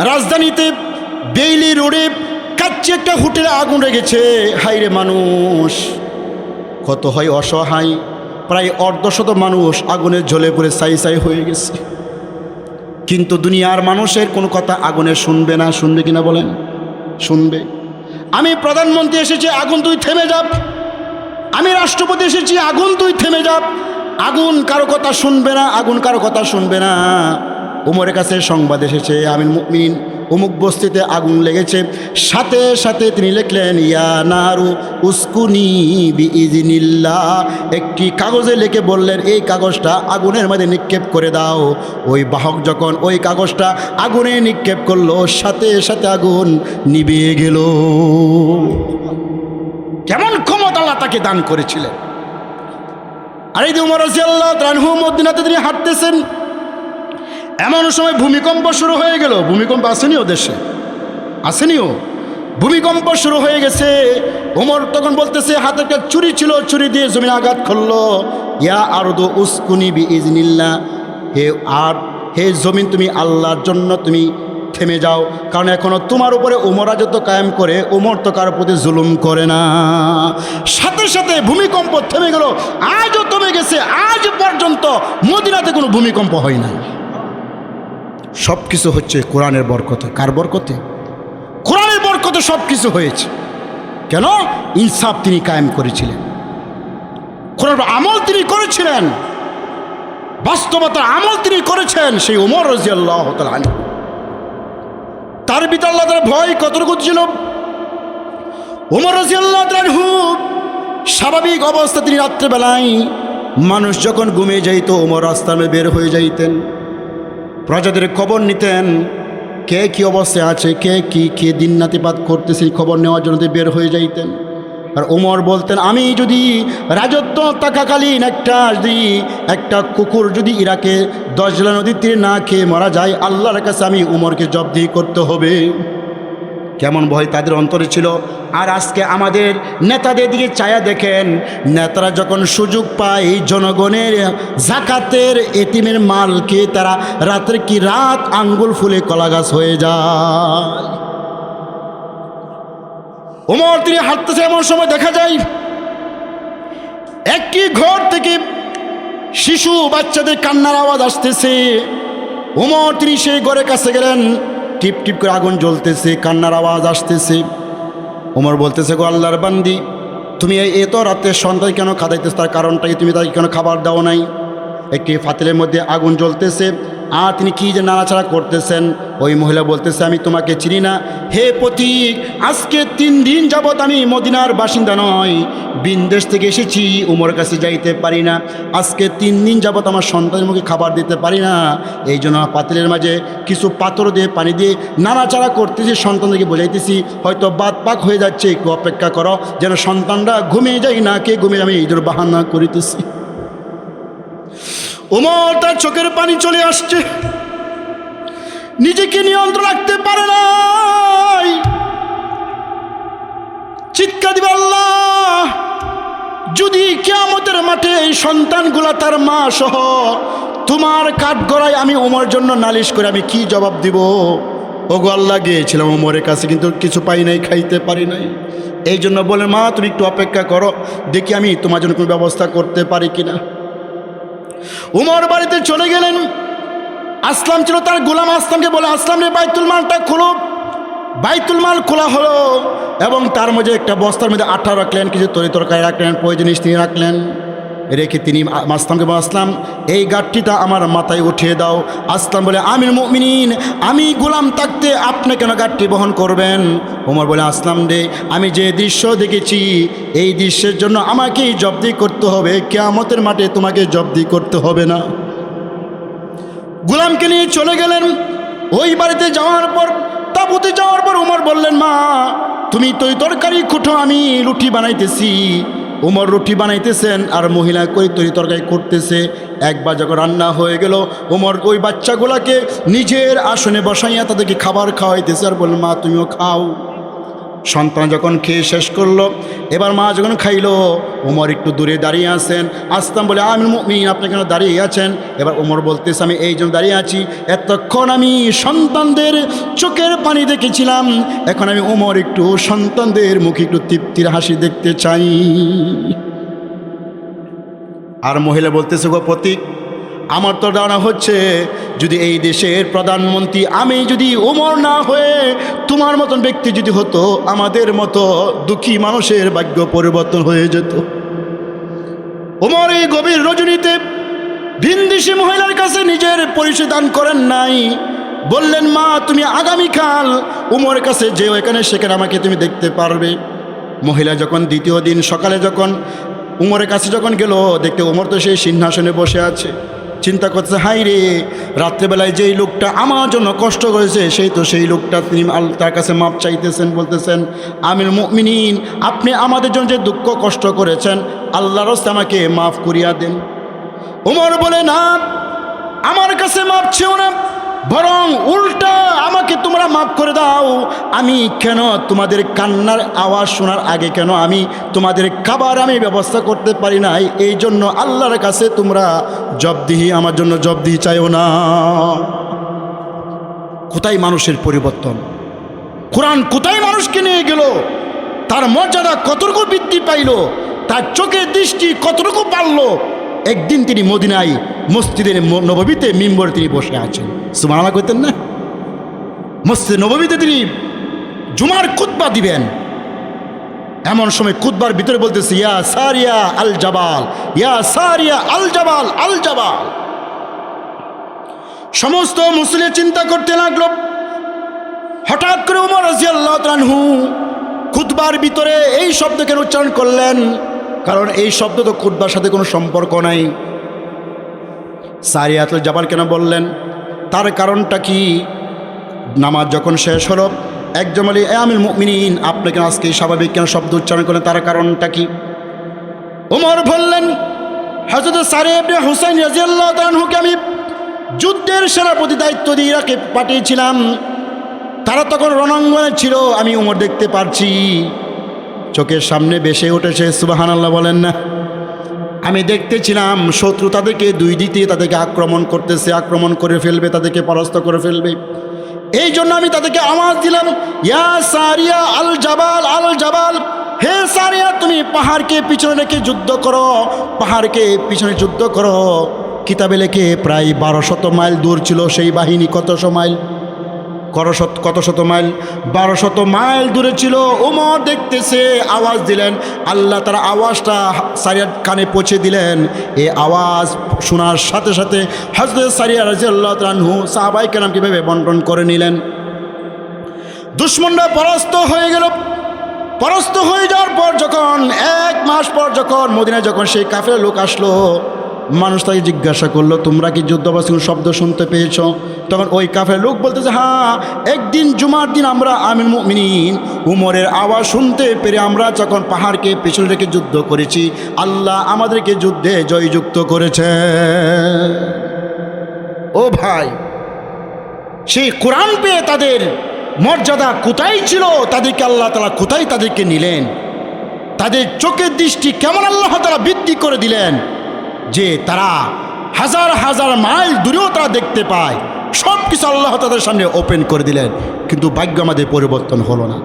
রাজধানীতে বেইলি রোডে কাচ্চি একটা হোটেলে আগুন লেগেছে। হাইরে মানুষ কত হয় অসহায়, প্রায় অর্ধশত মানুষ আগুনের জ্বলে পড়ে ছাই ছাই হয়ে গেছে। কিন্তু দুনিয়ার মানুষের কোনো কথা আগুনে শুনবে না। শুনবে কিনা বলেন? শুনবে। আমি প্রধানমন্ত্রী এসেছি, আগুন তুই থেমে যা। আমি রাষ্ট্রপতি এসেছি, আগুন তুই থেমে যা। আগুন কারো কথা শুনবে না, আগুন কারো কথা শুনবে না। উমরের কাছে সংবাদ এসেছে, আমির মুমিন অমুক বস্তিতে আগুন লেগেছে। সাথে সাথে তিনি লিখলেন, ইয়া নারু উসকুনি বিইজনিল্লাহ। একটি কাগজে লিখে বললেন, এই কাগজটা আগুনের মধ্যে নিক্ষেপ করে দাও। ওই বাহক যখন ওই কাগজটা আগুনে নিক্ষেপ করলো, সাথে সাথে আগুন নিভিয়ে গেল। কেমন ক্ষমতা আল্লাহ তাকে দান করেছিলেন। আর এই যে উমর রাদিয়াল্লাহু আনহু মদিনাতে তিনি হাঁটতেছেন, এমন সময় ভূমিকম্প শুরু হয়ে গেল। ভূমিকম্প আসেনিও দেশে, আসেনিও, ভূমিকম্প শুরু হয়ে গেছে। ওমর তখন বলতেছে, হাতে একটা ছুরি ছিল, ছুরি দিয়ে জমিন আঘাত করলো। ইয়া আরদু উসকুনি বিইজনিল্লাহ। হে জমিন, তুমি আল্লাহর জন্য তুমি থেমে যাও, কারণ এখনো তোমার উপরে ওমর রাজত্ব কায়েম করে, ওমর তো কারোর প্রতি জুলুম করে না। সাথে সাথে ভূমিকম্প থেমে গেল। আজও থেমে গেছে, আজ পর্যন্ত মদিনাতে কোনো ভূমিকম্প হয় না। সব কিছু হচ্ছে কোরআনের বরকতে। কার বরকতে? কোরআনের বরকতে সব কিছু হয়েছে। কেন? ইনসাফ তিনি কায়েম করেছিলেন, কোরআনের আমল তিনি করেছিলেন, বাস্তবতার আমল তিনি করেছেন। সেই ওমর রাদিয়াল্লাহু তাআলা আনহু, তার ভিতরে আল্লাহ তাআলার ভয় কতটুকু ছিল। ওমর রাদিয়াল্লাহু তাআলা আনহু স্বাভাবিক অবস্থা, তিনি রাত্রেবেলায় মানুষ যখন ঘুমিয়ে যাইত, ওমর রাস্তায় বের হয়ে যাইতেন, প্রজাদের খবর নিতেন, কে কি অবস্থায় আছে, কে দিন নাতিপাত করতেছে, খবর নেওয়ার জন্য বের হয়ে যাইতেন। আর ওমর বলতেন, আমি যদি রাজত্ব থাকাকালীন একটা কুকুর যদি ইরাকে 10 জেলা নদীর তীরে না খেয়ে মারা যায়, আল্লাহর কাছে আমি উমরকে জবাবদিহি করতে হবে। কেমন ভয় তাদের অন্তরে ছিল। আর আজকে আমাদের নেতাদের দিকে চায়া দেখেন, নেতারা যখন সুযোগ পায় জনগণের জাকাতের এতিমের মালকে তারা রাতের কি রাত আঙ্গুল ফুলে কলা গাছ হয়ে যায়। ওমর তিনি হাঁটতেছে, এমন সময় দেখা যায় একটি ঘর থেকে শিশু বাচ্চাদের কান্নার আওয়াজ আসতেছে। ওমর তিনি সেই ঘরের কাছে গেলেন, টিপ টিপ করে আগুন জ্বলতেছে, কান্নার আওয়াজ আসতেছে। ওমর বলতেছে, গো আল্লাহর বান্দি, তুমি এত রাতে সন্তান কেন খাদাইতেছ? তার কারণটা কি? তুমি তাকে কেন খাবার দাও নাই? একটি ফাতিলের মধ্যে আগুন জ্বলতেছে, আর তিনি কি যে নাড়াচাড়া করতেছেন। ওই মহিলা বলতেছে, আমি তোমাকে চিনি না। হে পথিক, আজকে 3 দিন যাবৎ আমি মদিনার বাসিন্দা নয়, বিনদেশ থেকে এসেছি, উমরের কাছে যাইতে পারি না। আজকে 3 দিন যাবৎ আমার সন্তানের মুখে খাবার দিতে পারি না। এই জন্য পাতিলের মাঝে কিছু পাথর দিয়ে পানি দিয়ে নাড়াচাড়া করতেছি, সন্তানদেরকে বোঝাইতেছি হয়তো বাদ পাক হয়ে যাচ্ছে, একটু অপেক্ষা করো, যেন সন্তানরা ঘুমিয়ে যায় না, কে ঘুমিয়ে, আমি এই জন্য বাহানা করিতেছি। ওমর তার চোখের পানি চলে আসছে, নিজেকে নিয়ন্ত্রণ রাখতে পারে নাই, চিৎকার দিবে, আল্লাহ, যদি কিয়ামতের মাঠে এই সন্তানগুলা তার মা সহ তোমার কাঠগড়ায় আমি ওমর জন্য নালিশ করে আমি কি জবাব দিব? ওগো আল্লাহ, গিয়েছিলাম ওমরের কাছে, কিন্তু কিছু পাই নাই, খাইতে পারি নাই। এই জন্য বলে, মা তুমি একটু অপেক্ষা করো, দেখি আমি তোমার জন্য কোনো ব্যবস্থা করতে পারি কিনা। উমর বাড়িতে চলে গেলেন। আসলাম ছিল তার গোলাম, আসলামকে বলে, আসলাম রে বাইতুল মালটা খোলো। বাইতুল মাল খোলা হলো এবং তার মধ্যে একটা বস্তার মধ্যে আটা রাখলেন, কিছু তরি তরকারি রাখলেন, প্রয়োজনীয় তিনি রাখলেন। রেখে তিনি আসলামকে বলে, আসলাম এই গাঠটিটা আমার মাথায় উঠিয়ে দাও। আসলাম বলে, আমির মুমিনিন, আমি গোলাম থাকতে আপনি কেন গাঠটি বহন করবেন? ওমর বলে, আসলাম রে, আমি যে দৃশ্য দেখেছি এই দৃশ্যের জন্য আমাকেই জবাবদিহি করতে হবে, কিয়ামতের মাঠে তোমাকে জবাবদিহি করতে হবে না। গোলামকে নিয়ে চলে গেলেন। ওই বাড়িতে যাওয়ার পর তাঁবুতে যাওয়ার পর উমর বললেন, মা তুমি তরকারি কুটো, আমি রুটি বানাইতেছি। উমর রুটি বানাইতেছেন আর মহিলা তরকারি করতেছে। একবার যখন রান্না হয়ে গেল, উমর ওই বাচ্চাগুলাকে নিজের আসনে বসাইয়া তাদেরকে খাবার খাওয়াইতেছে আর বললেন, মা তুমিও খাও। সন্তান যখন খেয়ে শেষ করলো, এবার মা যখন খাইলো, উমর একটু দূরে দাঁড়িয়ে আছেন। আসতাম বলে, আমির মুমিন আপনি কেন দাঁড়িয়ে আছেন? এবার উমর বলতেছে, আমি এই জন্য দাঁড়িয়ে আছি, এতক্ষণ আমি সন্তানদের চোখের পানি দেখেছিলাম, এখন আমি উমর একটু সন্তানদের মুখে একটু তৃপ্তির হাসি দেখতে চাই। আর মহিলা বলতেছে, গো প্রতীক, আমার তো ধারণা হচ্ছে যদি এই দেশের প্রধানমন্ত্রী আমি যদি উমর না হয়ে তোমার মতন ব্যক্তি যদি হতো, আমাদের মতো দুঃখী মানুষের ভাগ্য পরিবর্তন হয়ে যেত। উমর এই গভীর রজনীতে ভিনদেশী মহিলার কাছে নিজের পরিচয় দান করেন নাই। বললেন, মা তুমি আগামীকাল উমরের কাছে যেও, এখানে সেখানে আমাকে তুমি দেখতে পারবে। মহিলা যখন দ্বিতীয় দিন সকালে যখন উমরের কাছে যখন গেল, দেখতে উমর তো সেই সিংহাসনে বসে আছে। চিন্তা করছে, হাই রে, রাত্রেবেলায় যেই লোকটা আমার জন্য কষ্ট করেছে সেই লোকটা, তিনি তার কাছে মাপ চাইতেছেন, বলতেছেন, আমির মুমিনিন আপনি আমাদের জন্য যে দুঃখ কষ্ট করেছেন, আল্লাহর রাস্তায় আমাকে মাফ করিয়া দেন। উমর বলে, না, আমার কাছে মাপ চেও না, বরং উল্টা আমাকে তোমরা মাফ করে দাও। আমি কেন তোমাদের কান্নার আওয়াজ শোনার আগে কেন আমি তোমাদের খাবার আমি ব্যবস্থা করতে পারি নাই, এই জন্য আল্লাহর কাছে তোমরা জবাবদিহি, আমার জন্য জবাবদিহি চাইও না। কোথায় মানুষের পরিবর্তন! কোরআন কোথায় মানুষকে নিয়ে গেল! তার মর্যাদা কতটুকু বৃদ্ধি পাইল, তার চোখের দৃষ্টি কতটুকু বাড়ল। একদিন তিনি মদিনায় মসজিদে নববীতে মিম্বরে তিনি বসে আছেন, সুবহানাল্লাহ কইতেন না? মসজিদে নববীতে তিনি জুমার খুতবা দিবেন। এমন সময় খুতবার ভিতরে বলতেছে, ইয়া সারিয়া আল জাবাল, ইয়া সারিয়া আল জাবাল, আল জাবাল। সমস্ত মুসলিম চিন্তা করতে লাগলো, হঠাৎ করে ওমর রাদিয়াল্লাহু তাআলা আনহু খুতবার ভিতরে এই শব্দ কেন উচ্চারণ করলেন? কারণ এই শব্দ তো খুতবার সাথে কোনো সম্পর্ক নাই। সারিয়াতুল জাবাল কেন বললেন? তার কারণটা কি? নামাজ যখন শেষ হলো, একজন বলি, এ আমিরুল মুমিনিন আপনি কেন আজকে স্বাভাবিক কেন শব্দ উচ্চারণ করলেন, তার কারণটা কি? ওমর বললেন, হযরত সারিয়া ইবনে হুসাইন রাদিয়াল্লাহু তাআলা আনহুকে আমি যুদ্ধের সেনাপতি দায়িত্ব দিয়ে ইরাকে পাঠিয়েছিলাম। তারা তখন রণাঙ্গনে ছিল, আমি ওমর দেখতে পারছি, চোখের সামনে ভেসে উঠেছে, সুবহানাল্লাহ বলেন না? আমি দেখতেছিলাম শত্রু তাদেরকে দুই দিক দিয়ে তাদেরকে আক্রমণ করতেছে, আক্রমণ করে ফেলবে, তাদেরকে পরাস্ত করে ফেলবে। এই জন্য আমি তাদেরকে আওয়াজ দিলাম, ইয়া সারিয়া আল জাবাল, আল জাবাল, হে সারিয়া তুমি পাহাড়কে পিছনে রেখে যুদ্ধ করো, পাহাড়কে পিছনে যুদ্ধ করো। কিতাবে লেখে প্রায় 1200 মাইল দূর ছিল সেই বাহিনী। কত মাইল? কত শত মাইল? 1200 মাইল দূরে ছিল। ওমর দেখতেছে, আওয়াজ দিলেন, আল্লাহ তার আওয়াজটা সারিয়ার কানে পৌঁছে দিলেন। এই আওয়াজ শোনার সাথে সাথে হযরত সারিয়া রাদিয়াল্লাহু তাআলা আনহু সাহাবায়ে কেরাম কিভাবে বন্টন করে নিলেন। দুশমনরা পরাস্ত হয়ে গেল। পরাস্ত হয়ে যাওয়ার পর যখন 1 মাস পর যখন মদিনায় যখন সেই কাফের লোক আসলো, মানুষ তাকে জিজ্ঞাসা করলো, তোমরা কি যুদ্ধবাসীর শব্দ শুনতে পেয়েছ? তখন ওই কাফের লোক বলতেছে, হ্যাঁ, একদিন জুমার দিন আমরা আমিরুল মুমিনিন উমরের আওয়াজ শুনতে পেরে আমরা যখন পাহাড়কে পেছনে রেখে যুদ্ধ করেছি, আল্লাহ আমাদেরকে যুদ্ধে জয়যুক্ত করেছে। ও ভাই, সেই কোরআন পেয়ে তাদের মর্যাদা কোথায় ছিল, তাদেরকে আল্লাহ তাআলা কোথায় তাদেরকে নিলেন, তাদের চোখের দৃষ্টি কেমন আল্লাহ তাআলা বৃদ্ধি করে দিলেন যে তারা হাজার হাজার মাইল দূরেও তারা দেখতে পায়। সব কিছু আল্লাহ তাদের সামনে ওপেন করে দিলেন। কিন্তু ভাগ্য আমাদের পরিবর্তন হলো না,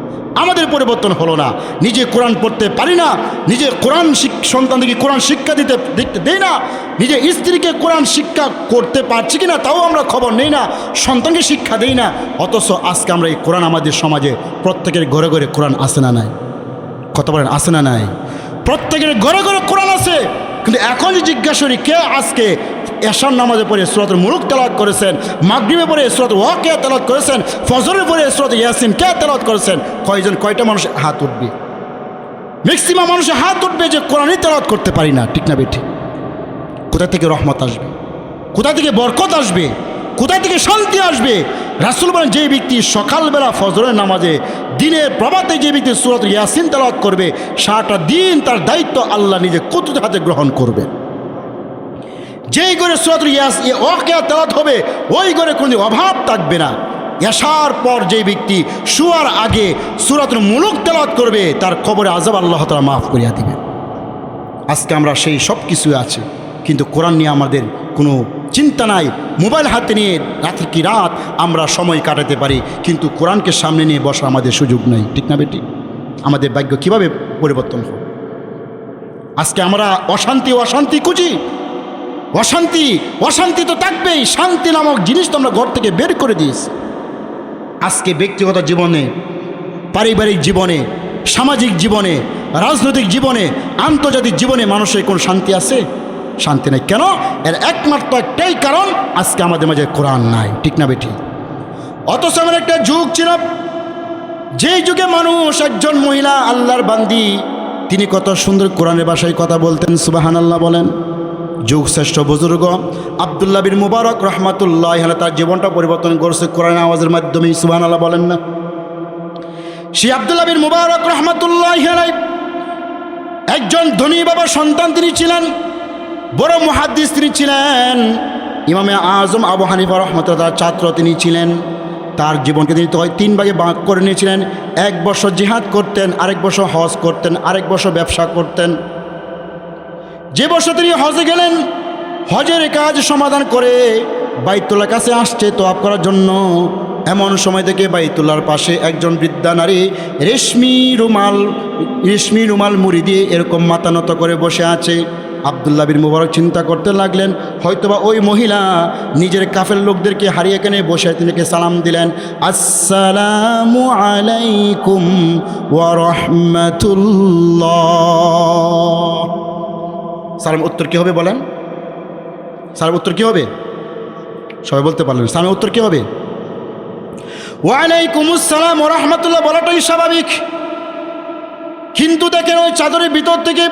আমাদের পরিবর্তন হলো না। নিজে কোরআন পড়তে পারি না, নিজে কোরআন সন্তানদেরকে কোরআন শিক্ষা দেখতে দেই না, নিজে স্ত্রীকে কোরআন শিক্ষা করতে পারছি কিনা তাও আমরা খবর নেই না, সন্তানকে শিক্ষা দেই না। অথচ আজকে আমরা এই কোরআন আমাদের সমাজে প্রত্যেকের ঘরে ঘরে কোরআন আছে না নাই? কথা বলেন, আছে না নাই? প্রত্যেকের ঘরে ঘরে কোরআন আছে। কিন্তু এখন যে জিজ্ঞাসা করি, কে আজকে এশার নামাজে পড়ে সূরাতুল মুলক তেলাওয়াত করেছেন, মাগরিবে পড়ে সূরাতুল ওয়াকিয়া তেলাওয়াত করেছেন, ফজরে পড়ে সূরাতুল ইয়াসিন কে তেলাওয়াত করেছেন? কয়টা মানুষ হাত উঠবে? ম্যাক্সিমাম মানুষের হাত উঠবে যে কোরআনই তেলাওয়াত করতে পারি না। ঠিক না বেঠিক? কোথা থেকে রহমত আসবে? কোথা থেকে বরকত আসবে? কোথা থেকে শান্তি আসবে? রাসূল বলেন যে ব্যক্তি সকালবেলা ফজরের নামাজে দিনের প্রভাতে যে ব্যক্তি সূরা ইয়াসিন তেলাওয়াত করবে সারাটা দিন তার দায়িত্ব আল্লাহ নিজে কুদরতের হাতে গ্রহণ করবে। যেই ঘরে সূরা ওয়াকিয়া তেলাওয়াত হবে ওই ঘরে কোনো অভাব থাকবে না। এশার পর যে ব্যক্তি শোয়ার আগে সূরাতুল মুলক তেলাওয়াত করবে তার কবরে আযাব আল্লাহ তাআলা মাফ করিয়া দিবেন। আজকে আমরা সেই সব কিছু আছে, কিন্তু কোরআন নিয়ে আমাদের কোনো চিন্তা নাই। মোবাইল হাতে নিয়ে রাত কি রাত আমরা সময় কাটাতে পারি, কিন্তু কোরআনকে সামনে নিয়ে বসা আমাদের সুযোগ নেই। ঠিক না বেটি? আমাদের ভাগ্য কীভাবে পরিবর্তন হবে? আজকে আমরা অশান্তি খুঁজি। অশান্তি তো থাকবেই, শান্তি নামক জিনিস তো আমরা ঘর থেকে বের করে দিয়েছি। আজকে ব্যক্তিগত জীবনে, পারিবারিক জীবনে, সামাজিক জীবনে, রাজনৈতিক জীবনে, আন্তর্জাতিক জীবনে মানুষের কোনো শান্তি আছে? শান্তি নেই। কেন? এর একমাত্র একটাই কারণ, আজকে আমাদের মাঝে কোরআন নাই। ঠিক না বেটি? অথচ এমন একটা যুগ ছিল যেই যুগে মানুষ, একজন মহিলা আল্লাহর বান্দি, তিনি কত সুন্দর কোরআনের ভাষায় কথা বলতেন। সুবহানাল্লাহ বলেন। যুগ শ্রেষ্ঠ বুজুর্গ আব্দুল্লাহ বিন মুবারক রহমাতুল্লাহ আলাইহি তার জীবনটা পরিবর্তন করছে কোরআনের আওয়াজের মাধ্যমে। সুবহানাল্লাহ বলেন না? সেই আব্দুল্লাহ বিন মুবারক রহমাতুল্লাহ আলাইহি একজন ধনী বাবার সন্তান তিনি ছিলেন, বড় মুহাদ্দিস তিনি ছিলেন, ইমামে আজম আবু হানিফা রহমাতুল্লাহ ছাত্র তিনি ছিলেন। তার জীবনকে তিনি তো 3 ভাগে ভাগ করে নিয়েছিলেন। 1 বছর জিহাদ করতেন, আরেক বছর হজ করতেন, আরেক বছর ব্যবসা করতেন। যে বছর তিনি হজে গেলেন, হজের কাজ সমাধান করে বাইতুল্লাহর কাছে আসছে তওয়াফ করার জন্য। এমন সময় থেকে বাইতুল্লাহর পাশে একজন বৃদ্ধা নারী রেশমি রুমাল মুড়ি দিয়ে এরকম মাথা নত করে বসে আছে। আব্দুল্লাহ বিন মুবারক চিন্তা করতে লাগলেন, হয়তোবা ওই মহিলা নিজের কাফের লোকদেরকে হারিয়ে এখানে বসে তিনিকে সালাম দিলেন, আসসালামু আলাইকুম ওয়া রাহমাতুল্লাহ। সালাম উত্তর কী হবে বলেন? সালাম উত্তর কী হবে? সবাই বলতে পারলেন। সালামের উত্তর কী হবে? ওয়ালাইকুম আসসালাম ওয়া রাহমাতুল্লাহ বলাটাই স্বাভাবিক। কিন্তু দেখেন ওই চাদরের ভিতর থেকে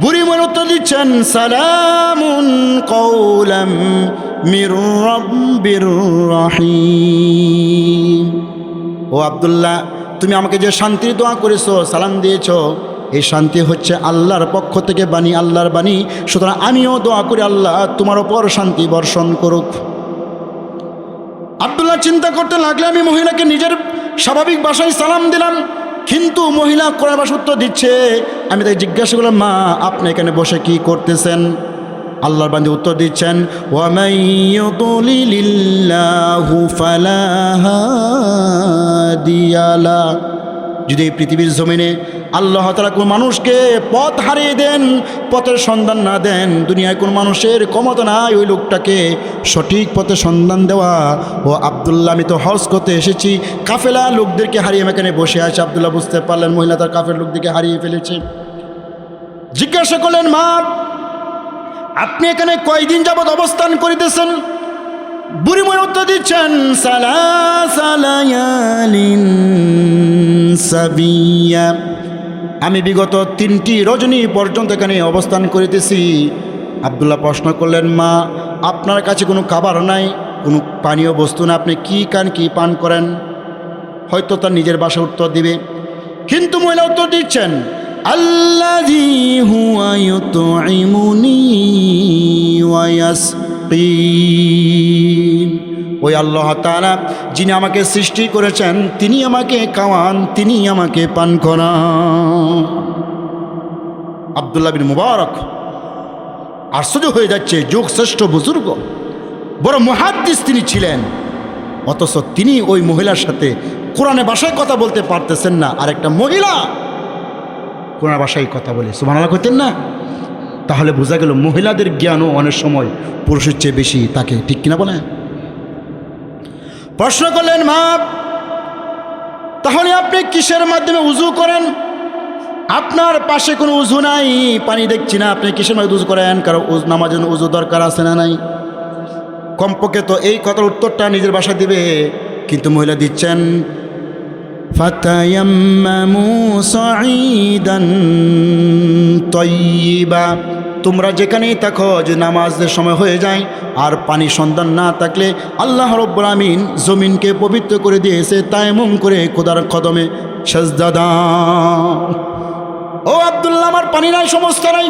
বুড়ি মহিলা উত্তর দিচ্ছেন, সালামুন কওলাম মির রাব্বির রাহিম। ও আব্দুল্লাহ, তুমি আমাকে যে শান্তির দোয়া করেছো, সালাম দিয়েছো, এই শান্তি হচ্ছে আল্লাহর পক্ষ থেকে বাণী, আল্লাহর বাণী। সুতরাং আমিও দোয়া করি আল্লাহ তোমার ওপর শান্তি বর্ষণ করুক। আব্দুল্লাহ চিন্তা করতে লাগলে, আমি মহিলাকে নিজের স্বাভাবিক ভাষায় সালাম দিলাম, কিন্তু মহিলা কোরআন ভাষা উত্তর দিচ্ছে। আমি তাকে জিজ্ঞাসা করলাম, মা আপনি এখানে বসে কি করতেছেন? আল্লাহর বান্দী উত্তর দিচ্ছেন, ওয়া মান ইউদ্লিলিল্লাহু ফালা হাদিয়া লা। যদি এই পৃথিবীর জমিনে আল্লাহ তাআলা কোন মানুষকে পথ হারিয়ে দেন, পথের সন্ধান না দেন, দুনিয়ায় কোন মানুষের ক্ষমতা নাই ওই লোকটাকে সঠিক পথে সন্ধান দেওয়া। ও আব্দুল্লাহ, আমি তো হজ করতে এসেছি, কাফেলা লোকদেরকে হারিয়ে এখানে বসে আছে। আব্দুল্লাহ বুঝতে পারলেন মহিলা তার কাফের লোকদেরকে হারিয়ে ফেলেছে। জিজ্ঞাসা করলেন, মা আপনি এখানে কয়দিন যাবৎ অবস্থান করিতেছেন? বুড়ি মহিলা উত্তর দিচ্ছেন, সালাসা লায়ালিন সাবিয়া। আমি বিগত 3টি রজনী পর্যন্ত এখানে অবস্থান করিতেছি। আব্দুল্লাহ প্রশ্ন করলেন, মা আপনার কাছে কোনো খাবার নাই, কোনো পানীয় বস্তু না, আপনি কি পান করেন? হয়তো তার নিজের ভাষা উত্তর দিবে, কিন্তু মহিলা উত্তর দিচ্ছেন, আল্লাযী হুয়া ইউতঈমুনি ওয়া ইয়াসকিন। ওই আল্লাহ তাআলা যিনি আমাকে সৃষ্টি করেছেন, তিনি আমাকে খাওয়ান, তিনি আমাকে পান করান। আব্দুল্লাহ বিন মুবারক আশ্চর্য হয়ে যাচ্ছে, যুগ শ্রেষ্ঠ বুজুর্গ, বড় মুহাদ্দিস তিনি ছিলেন, অথচ তিনি ওই মহিলার সাথে কোরআনের ভাষায় কথা বলতে পারতেছেন না। আর একটা মহিলা কোরআনের ভাষায় কথা বলে সুবহানাল্লাহ করতেন না। তাহলে বোঝা গেল মহিলাদের জ্ঞানও অনেক সময় পুরুষের চেয়ে বেশি থাকে। ঠিক কিনা বলেন? প্রশ্ন করলেন, মা তাহলে আপনি কিসের মাধ্যমে উযু করেন? আপনার পাশে কোনো উযু নাই, পানি দেখছি না, আপনি কিসের মাধ্যমে উযু করেন? কারণ নামাজের জন্য উযু দরকার আছে না নাই? কমপক্ষে তো এই কথার উত্তরটা নিজের ভাষা দিবে, কিন্তু মহিলা দিচ্ছেন, ফাতায়াম্মামু সাঈদান তাইয়্যিবা। তোমরা যেখানেই থাকো, যে নামাজের সময় হয়ে যায় আর পানি সন্ধান না থাকলে আল্লাহ রাব্বুল আমিন জমিনকে পবিত্র করে দিয়েছে তায়াম্মুম করে খোদার কদমে সেজদা দাও। ও আব্দুল্লাহ, আমার পানি নাই, সমস্যা নাই,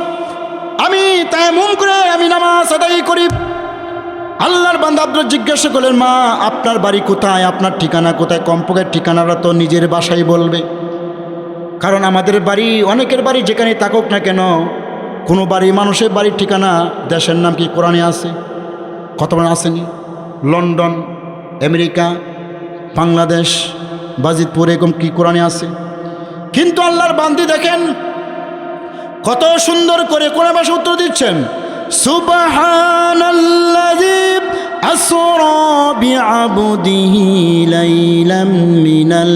আমি তায়াম্মুম করে আমি নামাজ আদায় করি। আল্লাহর বান্দা আব্দুল্লাহ জিজ্ঞাসা করলেন, মা আপনার বাড়ি কোথায়, আপনার ঠিকানা কোথায়? কমপক্ষে ঠিকানাটা তো নিজের বাসায় বলবে, কারণ আমাদের বাড়ি, অনেকের বাড়ি যেখানে থাকুক না কেন, কোনো বাড়ি মানুষের বাড়ির ঠিকানা দেশের নাম কি কোরআনে আছে? কত বার আসেনি? লন্ডন, আমেরিকা, বাংলাদেশ, বাজিতপুর, এরকম কি কোরআনে আছে? কিন্তু আল্লাহর বান্দি দেখেন কত সুন্দর করে কোরআন ভাষা উত্তর দিচ্ছেন, সুবহানাল্লাযী আসরা বিআবদিহি লাইলাম মিনাল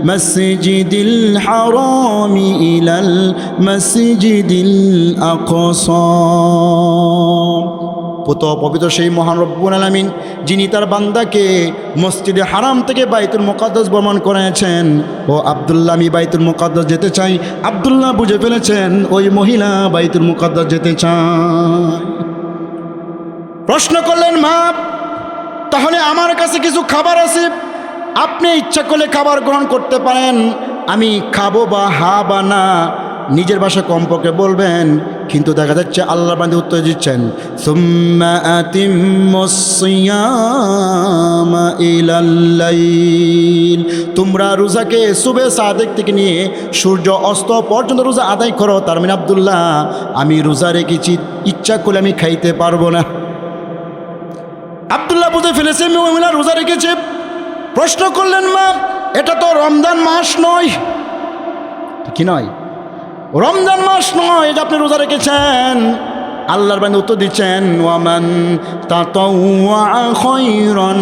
মাসজিদিল হারামি ইলাল মাসজিদিল আকসা। পবিত্র সেই মহান রব্বুল আলামিন যিনি তার বান্দাকে মসজিদে হারাম থেকে বাইতুল মুকাদ্দাস ভ্রমণ করেছেন। ও আব্দুল্লাহ, আমি বাইতুল মুকাদ্দাস যেতে চাই। আব্দুল্লাহ বুঝে ফেলেছেন ওই মহিলা বাইতুল মুকাদ্দাস যেতে চায়। প্রশ্ন করলেন, মা তাহলে আমার কাছে কিছু খাবার আছে, আপনি ইচ্ছা করলে খাবার গ্রহণ করতে পারেন, আমি খাবো বা হা বা না নিজের ভাষা কমপক্ষে বলবেন। কিন্তু দেখা যাচ্ছে আল্লাহ বান্দা উত্তর দিচ্ছেন, সুম্মা আতিম্মুস সিয়ামা ইলাল লাইল, তোমরা রোজাকে সুবে সাদেক থেকে নিয়ে সূর্য অস্ত পর্যন্ত রোজা আদায় করো। তার মানে আব্দুল্লাহ, আমি রোজা রেখেছি, ইচ্ছা করলে আমি খাইতে পারবো না। আব্দুল্লাহ বুঝে ফেলেছে মহিলা রোজা রেখেছে। প্রশ্ন করলেন, মা এটা তো রমজান মাস নয়। কি নয়? রমজান মাস নয়, এটা আপনি রোজা রেখেছেন। আল্লাহর বান্দা উত্তর দিচ্ছেন, ওয়ামান তাতাওয়া খায়রান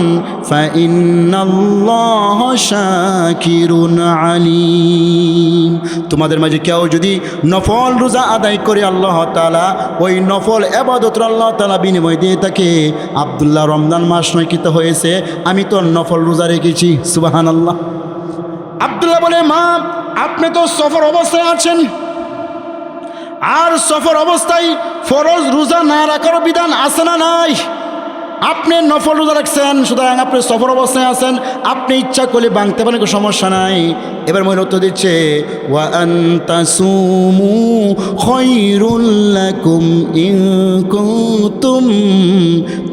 ফাইন্নাল্লাহা শাকিরুন আলিম। তোমাদের মাঝে কেউ যদি নফল রোজা আদায় করে আল্লাহ তাআলা ওই নফল ইবাদত আল্লাহ তাআলা বিনিময় দিয়ে থাকে। আব্দুল্লাহ, রমজান মাস নয় কি তো হয়েছে, আমি তো নফল রোজা রেখেছি। সুবহানাল্লাহ। আব্দুল্লাহ বলে, মা আপনি তো সফর অবস্থায় আছেন, আর সফর অবস্থায় ফরজ রোজা না রাখার বিধান আছে না নাই? আপনি নফল রোজা রাখছেন, সুতরাং আপনি সফর অবস্থায় আছেন, আপনি ইচ্ছা করলে ভাঙতে পারেন, কোনো সমস্যা নাই। এবার মহিলা উত্তর দিচ্ছে, ওয়া আনতাসুমু খায়রুল লাকুম ইন কুনতুম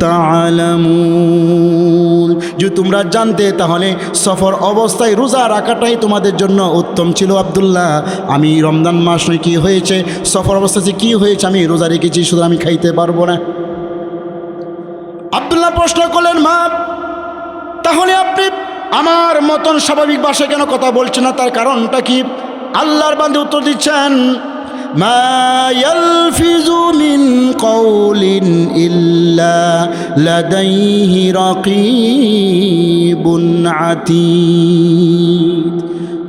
তা'লামুন। যদি তোমরা জানতে তাহলে সফর অবস্থায় রোজা রাখাটাই তোমাদের জন্য উত্তম ছিল। আব্দুল্লাহ, আমি রমজান মাস নয় কি হয়েছে, সফর অবস্থায় কি হয়েছে, আমি রোজা রেখেছি, শুধু আমি খাইতে পারবো না। আব্দুল্লাহ প্রশ্ন করলেন, মা তাহলে আপনি আমার মতন স্বাভাবিক ভাষায় কেন কথা বলছেন না, তার কারণটা কি? আল্লাহর বান্দা উত্তর দিচ্ছেন, মা ইয়ালফিজু মিন কাওলিন ইল্লা লাদাইহি রাকিবুন আতীদ।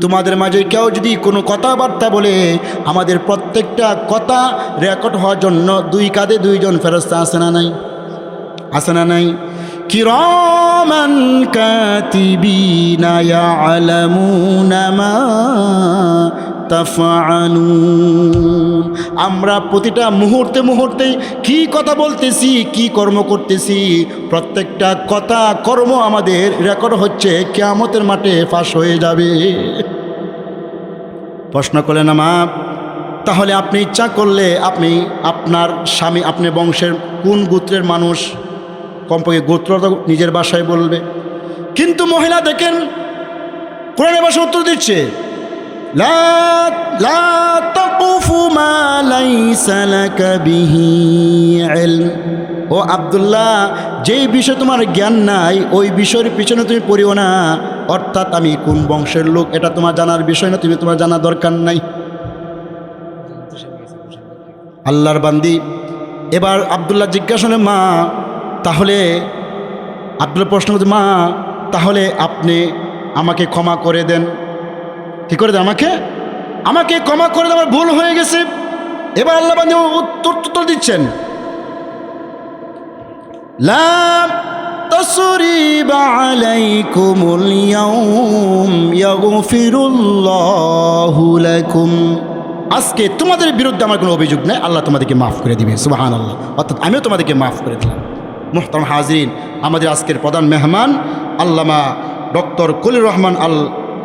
তোমাদের মাঝে কেউ যদি কোনো কথাবার্তা বলে, আমাদের প্রত্যেকটা কথা রেকর্ড হওয়ার জন্য দুই কাঁধে দুইজন ফেরেশতা আছে না নাই? আছে না নাই? কিরামান কাতিবিনা ইয়ালামুনা মা তাফআলুন। আমরা প্রতিটা মুহূর্তে মুহূর্তে কি কথা বলতেছি, কি কর্ম করতেছি, প্রত্যেকটা কথা কর্ম আমাদের রেকর্ড হচ্ছে, কিয়ামতের মাঠে ফাঁস হয়ে যাবে। প্রশ্ন করলেন, মা তাহলে আপনি ইচ্ছা করলে আপনি আপনার স্বামী, আপনি বংশের কোন গোত্রের মানুষ, কমপক্ষে গোত্র তো নিজের ভাষায় বলবে। কিন্তু মহিলা দেখেন কোরআনের ভাষায় উত্তর দিচ্ছে, লা লা তাকুফু মা লাইসা লাকা বিহি ইলম। ও আব্দুল্লাহ, যেই বিষয় তোমার জ্ঞান নাই ওই বিষয়ের পিছনে তুমি পড়িও না। অর্থাৎ আমি কোন বংশের লোক এটা তোমার জানার বিষয় না, তুমি তোমার জানা দরকার নাই। আল্লাহর বান্দি এবার আব্দুল্লাহ জিজ্ঞাসা করলেন, মা তাহলে আব্দুল্লাহ প্রশ্ন করছে, মা তাহলে আপনি আমাকে ক্ষমা করে দেন। কি করে দেন? আমাকে ক্ষমা করে দেন, আমার ভুল হয়ে গেছে। এবার আল্লাহ বান্দী উত্তর দিচ্ছেন, লা তাসরিবা আলাইকুমুল ইয়াউম ইয়াগফিরুল্লাহু লাকুম আজকে তোমাদের বিরুদ্ধে আমার কোনো অভিযোগ নেই, আল্লাহ তোমাদেরকে মাফ করে দিবে, সুবহানাল্লাহ। অর্থাৎ আমিও তোমাদেরকে মাফ করে দিলাম। মুহতারাম হাজরিন, আমাদের আজকের প্রধান মেহমান আল্লামা ডক্টর কলির রহমান আল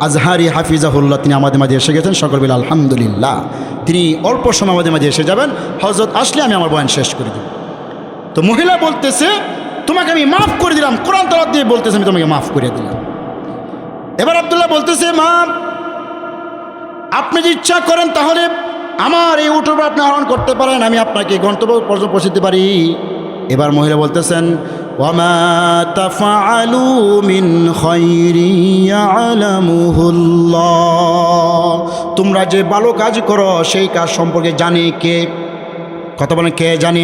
আজহারি হাফিজাহুল্লাহ, তিনি আমাদের মাঝে এসে গেছেন। সকল বলে আলহামদুলিল্লাহ। তিনি অল্প সময় আমাদের মাঝে এসে যাবেন। হযরত আসলে আমি আমার বয়ান শেষ করে দেব। তো মহিলা বলতেছে, তোমাকে আমি মাফ করে দিলাম, কোরআন তেলাওয়াত দিয়ে বলতেছে আমি তোমাকে মাফ করে দিলাম। এবার আব্দুল্লাহ বলতেছে, মা আপনি যদি ইচ্ছা করেন তাহলে আমার এই উটের উপর আপনি আরোহণ করতে পারেন, আমি আপনাকে গন্তব্য পর্যন্ত পৌঁছতে পারি। এবার মহিলা বলতেছেন, ওয়ামা তাফআলু মিন খায়রি ইয়ালামুহুল্লাহ, তোমরা যে ভালো কাজ করো সেই কাজ সম্পর্কে জানে কে? কথা বলেন, কে জানে?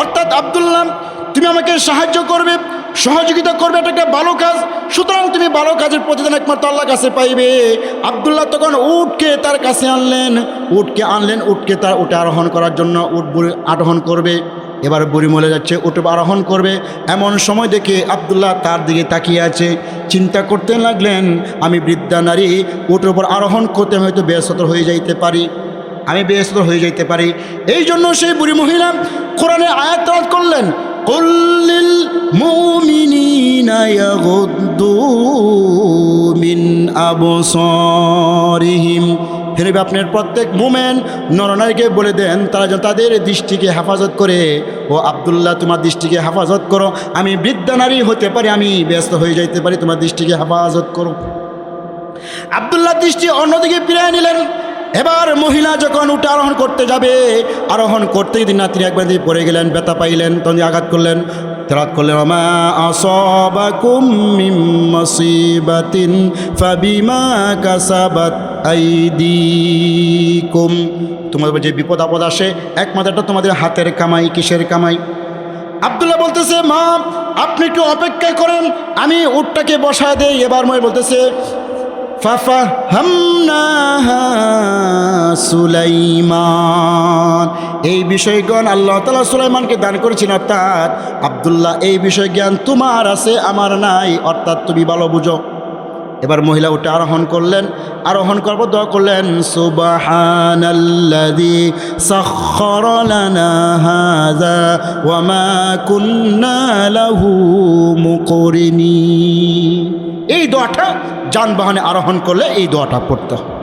অর্থাৎ আব্দুল্লাহ, তুমি আমাকে সাহায্য করবে, সহযোগিতা করবে, এটা একটা ভালো কাজ, সুতরাং তুমি ভালো কাজের প্রতিদান একমাত্র আল্লাহর কাছে পাইবে। আব্দুল্লাহ তখন উটকে তার কাছে আনলেন, উটকে তার উটে আরোহণ করার জন্য উট বুড়ি আরোহণ করবে। এবার বুড়ি মরে যাচ্ছে, উটে আরোহণ করবে। এমন সময় দেখে আব্দুল্লাহ তার দিকে তাকিয়ে আছে, চিন্তা করতে লাগলেন, আমি বৃদ্ধা নারী, উটের উপর আরোহণ করতে আমি হয়তো বেসতর হয়ে যাইতে পারি, এই জন্য সেই বুড়ি মহিলা কোরআনে আয়াত তেলাওয়াত করলেন, কুল্লিল মুমিনিনা ইয়াগুদ্দু মিন আবসারিহিম, হে নবী আপনার প্রত্যেক মুমিন নরনারীকে বলে দেন তারা যেন তাদের দৃষ্টিকে হেফাজত করে। ও আব্দুল্লাহ, তোমার দৃষ্টিকে হেফাজত করো, আমি বৃদ্ধা নারী হতে পারি, আমি ব্যস্ত হয়ে যাইতে পারি, তোমার দৃষ্টিকে হেফাজত করো। আব্দুল্লাহ দৃষ্টি অন্যদিকে ফিরিয়ে নিলেন। এবার মহিলা যখন উঠে আরোহণ করতে যাবে, আরোহণ করতে যদি না তিনি একবার দিয়ে পড়ে গেলেন, ব্যথা পাইলেন, তখন আঘাত করলেন, তেলাওয়াত করলেন, ওমা আসাবাকুম মিন মুসিবাতিন ফাবিমা কাসাবাত আইদিকুম, তোমাদের যে বিপদ আপদ আসে একমাত্র তোমাদের হাতের কামাই। কিসের কামাই? আব্দুল্লাহ বলতেছে, মা আপনি একটু অপেক্ষা করেন, আমি উটটাকে বসায় দেই। এবার মই বলতেছে, ফাফাহামনাহা সুলাইমান, এই বিষয়জ্ঞান আল্লাহ তাআলা সুলাইমানকে দান করেছেন। অর্থাৎ আব্দুল্লাহ, এই বিষয় জ্ঞান তোমার আছে, আমার নাই, অর্থাৎ তুমি ভালো বুঝো। এবার মহিলা উঠে আরোহণ করলেন, আরোহণ করব দোয়া করলেন, সুবহানাল্লাযী সাখখারা লানা হাযা ওয়া মা কুন্না লাহু মুকরিনিন। এই দোয়াটা যানবাহনে আরোহণ করলে এই দোয়াটা পড়তে হয়।